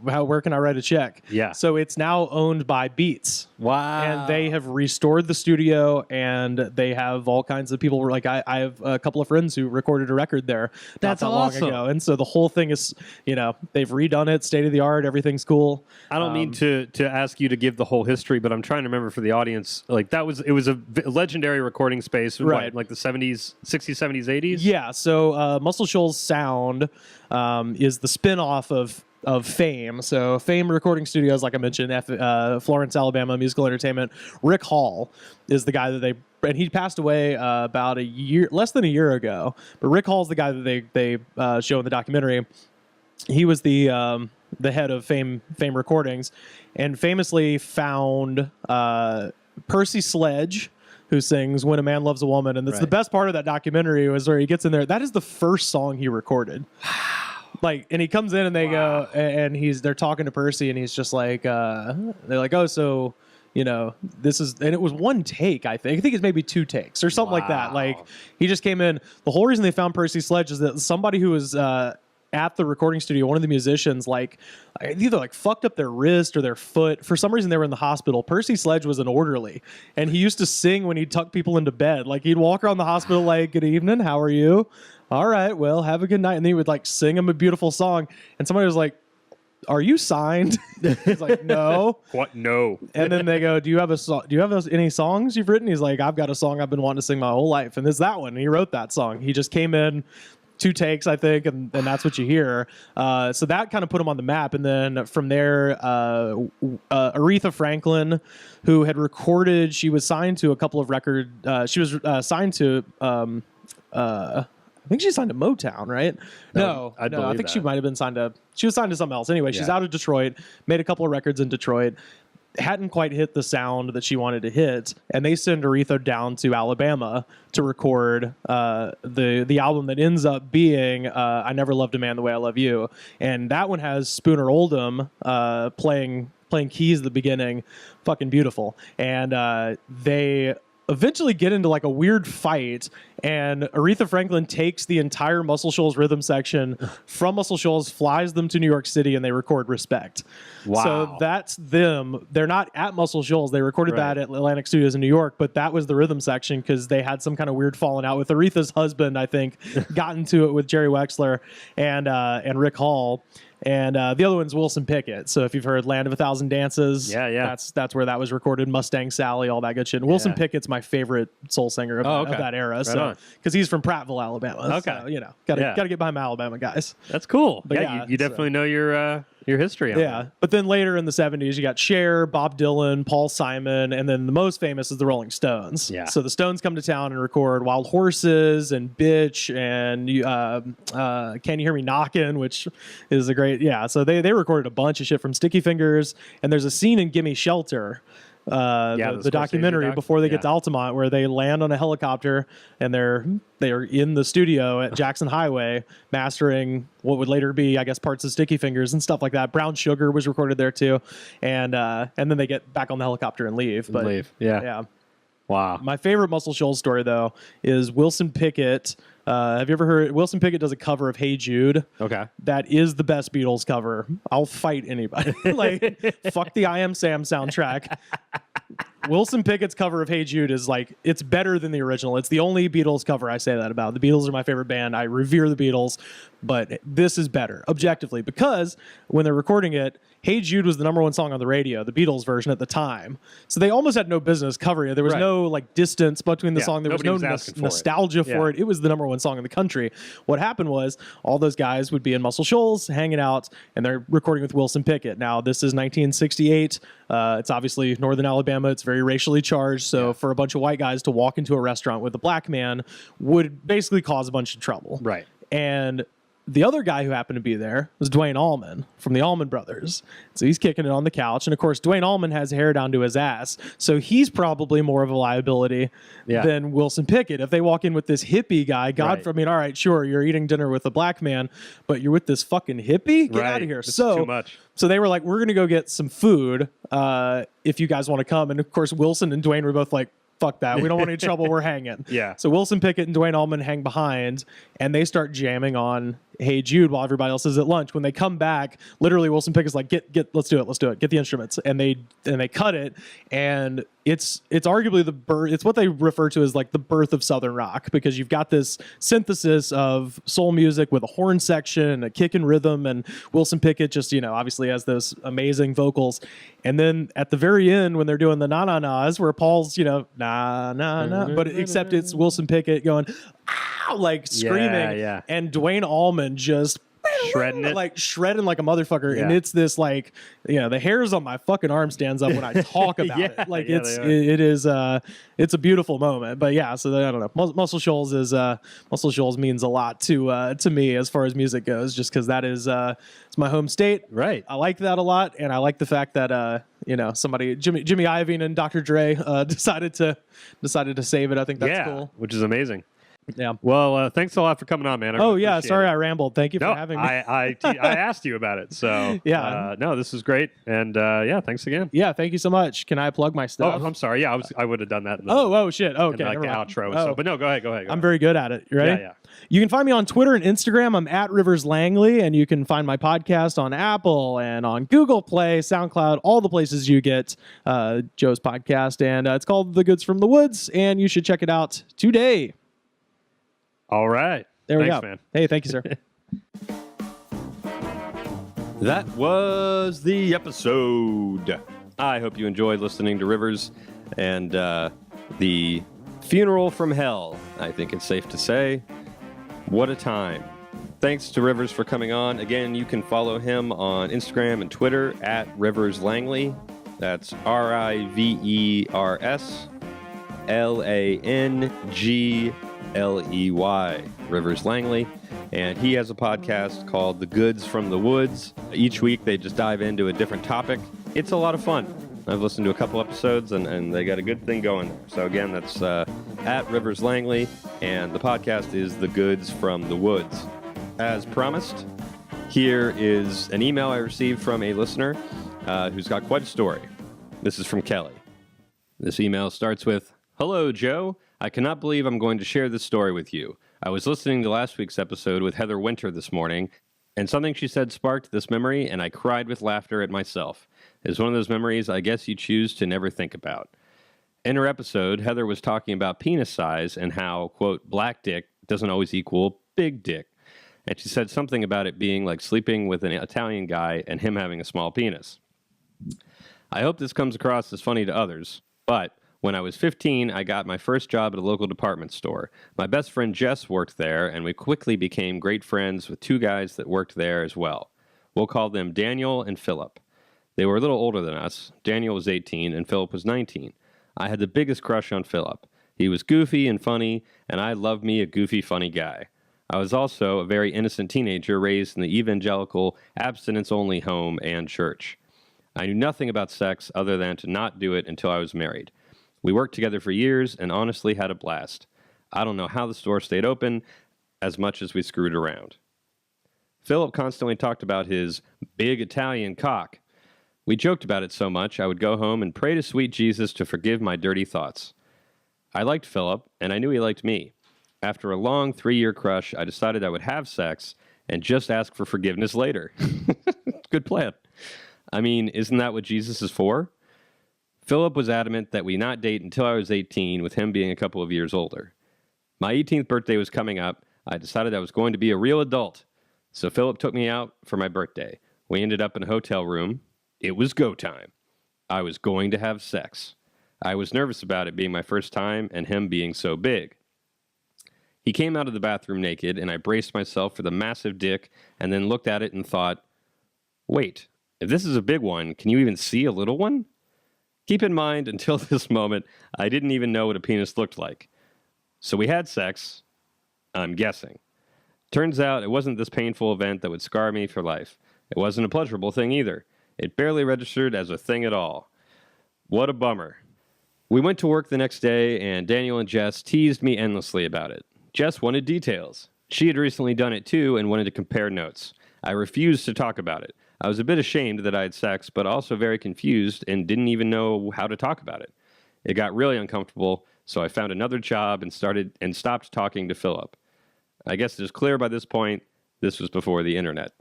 where can I write a check? Yeah. So it's now owned by Beats. Wow. And they have restored the studio, and they have all kinds of people. Like I have a couple of friends who recorded a record there That's not that awesome. long ago. And so the whole thing is, they've redone it, state of the art, everything's cool. I don't mean to ask you to give the whole history, but I'm trying to remember for the audience. Like it was a legendary recording space, Right? What, like the 70s, 60s, 70s, 80s. Yeah. So Muscle Shoals Sound is the spinoff of Fame. So Fame Recording Studios, like I mentioned, Florence, Alabama, musical entertainment. Rick Hall is the guy that and he passed away about less than a year ago. But Rick Hall's the guy that they show in the documentary. He was the head of Fame Recordings, and famously found Percy Sledge, who sings "When a Man Loves a Woman," and that's the best part of that documentary was where he gets in there. That is the first song he recorded. Like, and he comes in and they go, and they're talking to Percy, and he's just like, they're like, oh, so, this is, and it was one take, I think it's maybe 2 takes or something like that. Like, he just came in. The whole reason they found Percy Sledge is that somebody who was at the recording studio, one of the musicians, like either like fucked up their wrist or their foot. For some reason, they were in the hospital. Percy Sledge was an orderly, and he used to sing when he'd tuck people into bed. Like, he'd walk around the hospital like, "Good evening, how are you? All right, well, have a good night." And then he would like sing him a beautiful song. And somebody was like, "Are you signed?" He's like, "No." What? No. And then they go, "Do you have a song? Do you have any songs you've written?" He's like, "I've got a song I've been wanting to sing my whole life, and it's that one." And he wrote that song. He just came in, 2 takes, I think, and that's what you hear. So that kind of put him on the map. And then from there, Aretha Franklin, who had recorded, she was signed to a couple of she was signed to, I think she's signed to Motown, right? No, I think she might have been she was signed to something else. Anyway, she's out of Detroit, made a couple of records in Detroit. Hadn't quite hit the sound that she wanted to hit, and they send Aretha down to Alabama to record the album that ends up being "I Never Loved a Man the Way I Love You," and that one has Spooner Oldham playing keys at the beginning, fucking beautiful, and they eventually get into like a weird fight, and Aretha Franklin takes the entire Muscle Shoals rhythm section from Muscle Shoals, flies them to New York City, and they record Respect. Wow. So that's them. They're not at Muscle Shoals. They recorded that at Atlantic Studios in New York, but that was the rhythm section because they had some kind of weird falling out with Aretha's husband, I think, got into it with Jerry Wexler and Rick Hall. And the other one's Wilson Pickett. So if you've heard Land of a Thousand Dances, that's where that was recorded. Mustang Sally, all that good shit. And Wilson Pickett's my favorite soul singer of that era. So because he's from Prattville, Alabama. Okay, so, gotta get behind my Alabama guys. That's cool. But you definitely know your history on that. But then later in the 70s, you got Cher, Bob Dylan, Paul Simon, and then the most famous is the Rolling Stones. Yeah. So the Stones come to town and record Wild Horses and Bitch and Can You Hear Me Knockin', which is a great, so they recorded a bunch of shit from Sticky Fingers, and there's a scene in Gimme Shelter, the documentary before they get to Altamont, where they land on a helicopter and they're in the studio at Jackson Highway mastering what would later be, I guess, parts of Sticky Fingers and stuff like that. Brown Sugar was recorded there too, and then they get back on the helicopter and leave. Wow. My favorite Muscle Shoals story, though, is Wilson Pickett. Have you ever heard? Wilson Pickett does a cover of "Hey Jude." Okay. That is the best Beatles cover. I'll fight anybody. Like, fuck the I Am Sam soundtrack. Wilson Pickett's cover of "Hey Jude" is like, it's better than the original. It's the only Beatles cover I say that about. The Beatles are my favorite band. I revere the Beatles, but this is better objectively, because when they're recording it, "Hey Jude" was the #1 song on the radio, the Beatles version at the time. So they almost had no business covering it. There was no like distance between the song. There was no nostalgia for it. It was the #1 song in the country. What happened was all those guys would be in Muscle Shoals hanging out, and they're recording with Wilson Pickett. Now, this is 1968. It's obviously Northern Alabama. It's very racially charged. So for a bunch of white guys to walk into a restaurant with a black man would basically cause a bunch of trouble. Right. And the other guy who happened to be there was Dwayne Allman from the Allman Brothers. So he's kicking it on the couch. And of course, Dwayne Allman has hair down to his ass. So he's probably more of a liability than Wilson Pickett. If they walk in with this hippie guy, I mean, all right, sure, you're eating dinner with a black man, but you're with this fucking hippie? Get out of here. This is too much. So they were like, we're going to go get some food if you guys want to come. And of course, Wilson and Dwayne were both like, fuck that. We don't want any trouble. We're hanging. Yeah. So Wilson Pickett and Dwayne Allman hang behind, and they start jamming on "Hey Jude" while everybody else is at lunch. When they come back, literally Wilson Pickett's like, get, let's do it. Get the instruments. And they cut it. And it's arguably the birth. It's what they refer to as like the birth of Southern rock, because you've got this synthesis of soul music with a horn section, a kick and rhythm, and Wilson Pickett just, obviously has those amazing vocals. And then at the very end, when they're doing the na-na-nas, where Paul's, nah, nah, nah, but except it's Wilson Pickett going, ow, like screaming, and Dwayne Allman just shredding like a motherfucker. And it's this like, the hairs on my fucking arm stands up when I talk about it. Like it's a beautiful moment. But so I don't know. Muscle Shoals means a lot to me as far as music goes, just because that is it's my home state. Right. I like that a lot, and I like the fact that somebody, Jimmy Iovine and Dr. Dre decided to save it. I think that's cool. Which is amazing. Yeah. Well, thanks a lot for coming on, man. Sorry I rambled. Thank you for having me. I asked you about it. So no, this is great. And thanks again. Yeah, thank you so much. Can I plug my stuff? Oh, I'm sorry. Yeah, I would have done that. Oh shit. Okay. Like the outro and stuff. But no, go ahead. I'm very good at it. You ready? Yeah. You can find me on Twitter and Instagram. I'm at Rivers Langely, and you can find my podcast on Apple and on Google Play, SoundCloud, all the places you get Joe's podcast. And it's called The Goods from the Woods, and you should check it out today. All right. There we go. Man. Hey, thank you, sir. That was the episode. I hope you enjoyed listening to Rivers and the funeral from hell. I think it's safe to say. What a time. Thanks to Rivers for coming on. Again, you can follow him on Instagram and Twitter at Rivers Langely. That's RiversLangley, Rivers Langely. And he has a podcast called The Goods from the Woods. Each week they just dive into a different topic. It's a lot of fun. I've listened to a couple episodes and they got a good thing going there. So again, that's at Rivers Langely, and the podcast is The Goods from the Woods. As promised, here is an email I received from a listener who's got quite a story. This is from Kelly. This email starts with, "Hello, Joe. I cannot believe I'm going to share this story with you. I was listening to last week's episode with Heather Winter this morning, and something she said sparked this memory, and I cried with laughter at myself. It's one of those memories I guess you choose to never think about. In her episode, Heather was talking about penis size and how, quote, black dick doesn't always equal big dick. And she said something about it being like sleeping with an Italian guy and him having a small penis. I hope this comes across as funny to others, but when I was 15, I got my first job at a local department store. My best friend Jess worked there, and we quickly became great friends with two guys that worked there as well. We'll call them Daniel and Philip. They were a little older than us. Daniel was 18, and Philip was 19. I had the biggest crush on Philip. He was goofy and funny, and I loved me a goofy, funny guy. I was also a very innocent teenager raised in the evangelical, abstinence-only home and church. I knew nothing about sex other than to not do it until I was married. We worked together for years and honestly had a blast. I don't know how the store stayed open as much as we screwed around. Philip constantly talked about his big Italian cock. We joked about it so much I would go home and pray to sweet Jesus to forgive my dirty thoughts. I liked Philip, and I knew he liked me. After a long 3-year crush, I decided I would have sex and just ask for forgiveness later. Good plan. I mean, isn't that what Jesus is for? Philip was adamant that we not date until I was 18, with him being a couple of years older. My 18th birthday was coming up. I decided I was going to be a real adult. So Philip took me out for my birthday. We ended up in a hotel room. It was go time. I was going to have sex. I was nervous about it being my first time and him being so big. He came out of the bathroom naked, and I braced myself for the massive dick and then looked at it and thought, wait, if this is a big one, can you even see a little one? Keep in mind, until this moment, I didn't even know what a penis looked like. So we had sex, I'm guessing. Turns out it wasn't this painful event that would scar me for life. It wasn't a pleasurable thing either. It barely registered as a thing at all. What a bummer. We went to work the next day, and Daniel and Jess teased me endlessly about it. Jess wanted details. She had recently done it too and wanted to compare notes. I refused to talk about it. I was a bit ashamed that I had sex, but also very confused and didn't even know how to talk about it. It got really uncomfortable, so I found another job and stopped talking to Philip. I guess it is clear by this point, this was before the internet.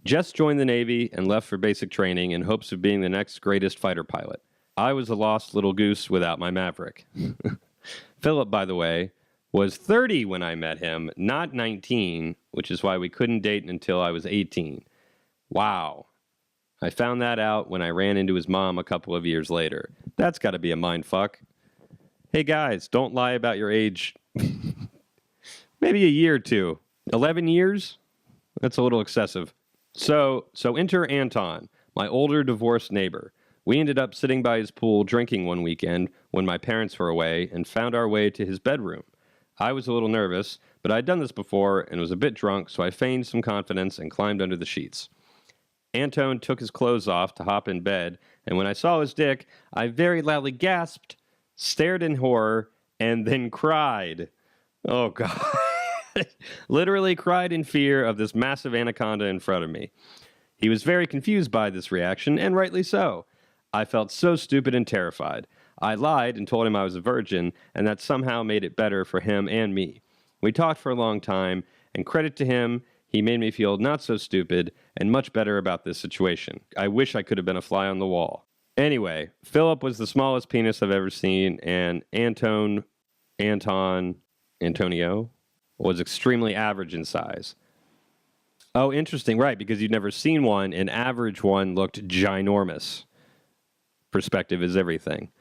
Jess joined the Navy and left for basic training in hopes of being the next greatest fighter pilot. I was a lost little goose without my Maverick. Philip, by the way, was 30 when I met him, not 19, which is why we couldn't date until I was 18. Wow. I found that out when I ran into his mom a couple of years later. That's got to be a mindfuck. Hey guys, don't lie about your age. Maybe a year or two. 11 years? That's a little excessive. So enter Anton, my older divorced neighbor. We ended up sitting by his pool drinking one weekend when my parents were away and found our way to his bedroom. I was a little nervous, but I'd done this before and was a bit drunk, so I feigned some confidence and climbed under the sheets. Anton took his clothes off to hop in bed, and when I saw his dick, I very loudly gasped, stared in horror, and then cried. Oh, God. Literally cried in fear of this massive anaconda in front of me. He was very confused by this reaction, and rightly so. I felt so stupid and terrified. I lied and told him I was a virgin, and that somehow made it better for him and me. We talked for a long time, and credit to him, he made me feel not so stupid and much better about this situation. I wish I could have been a fly on the wall. Anyway, Philip was the smallest penis I've ever seen, and Antonio was extremely average in size. Oh, interesting, right, because you'd never seen one. An average one looked ginormous. Perspective is everything.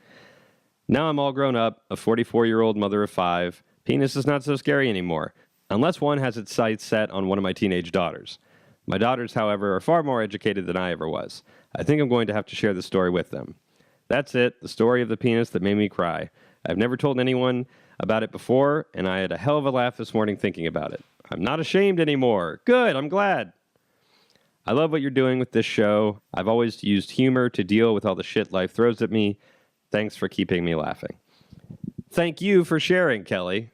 Now I'm all grown up, a 44-year-old mother of 5. Penis is not so scary anymore, unless one has its sights set on one of my teenage daughters. My daughters, however, are far more educated than I ever was. I think I'm going to have to share the story with them. That's it, the story of the penis that made me cry. I've never told anyone about it before, and I had a hell of a laugh this morning thinking about it. I'm not ashamed anymore. Good, I'm glad. I love what you're doing with this show. I've always used humor to deal with all the shit life throws at me. Thanks for keeping me laughing. Thank you for sharing, Kelly.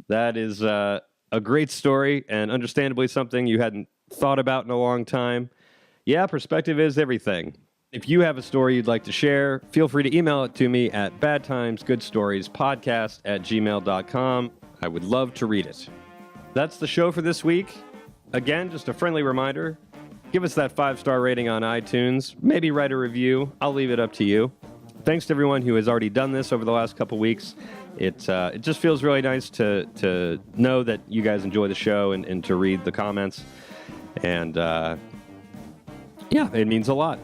That is a great story and understandably something you hadn't thought about in a long time. Yeah, perspective is everything. If you have a story you'd like to share, feel free to email it to me at badtimesgoodstoriespodcast@gmail.com. I would love to read it. That's the show for this week. Again, just a friendly reminder, give us that 5-star rating on iTunes. Maybe write a review. I'll leave it up to you. Thanks to everyone who has already done this over the last couple weeks. It just feels really nice to know that you guys enjoy the show and to read the comments. And yeah, it means a lot.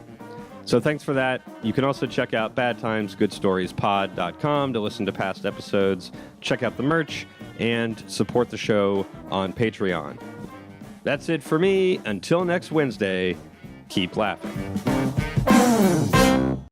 So thanks for that. You can also check out badtimesgoodstoriespod.com to listen to past episodes, check out the merch, and support the show on Patreon. That's it for me. Until next Wednesday, keep laughing.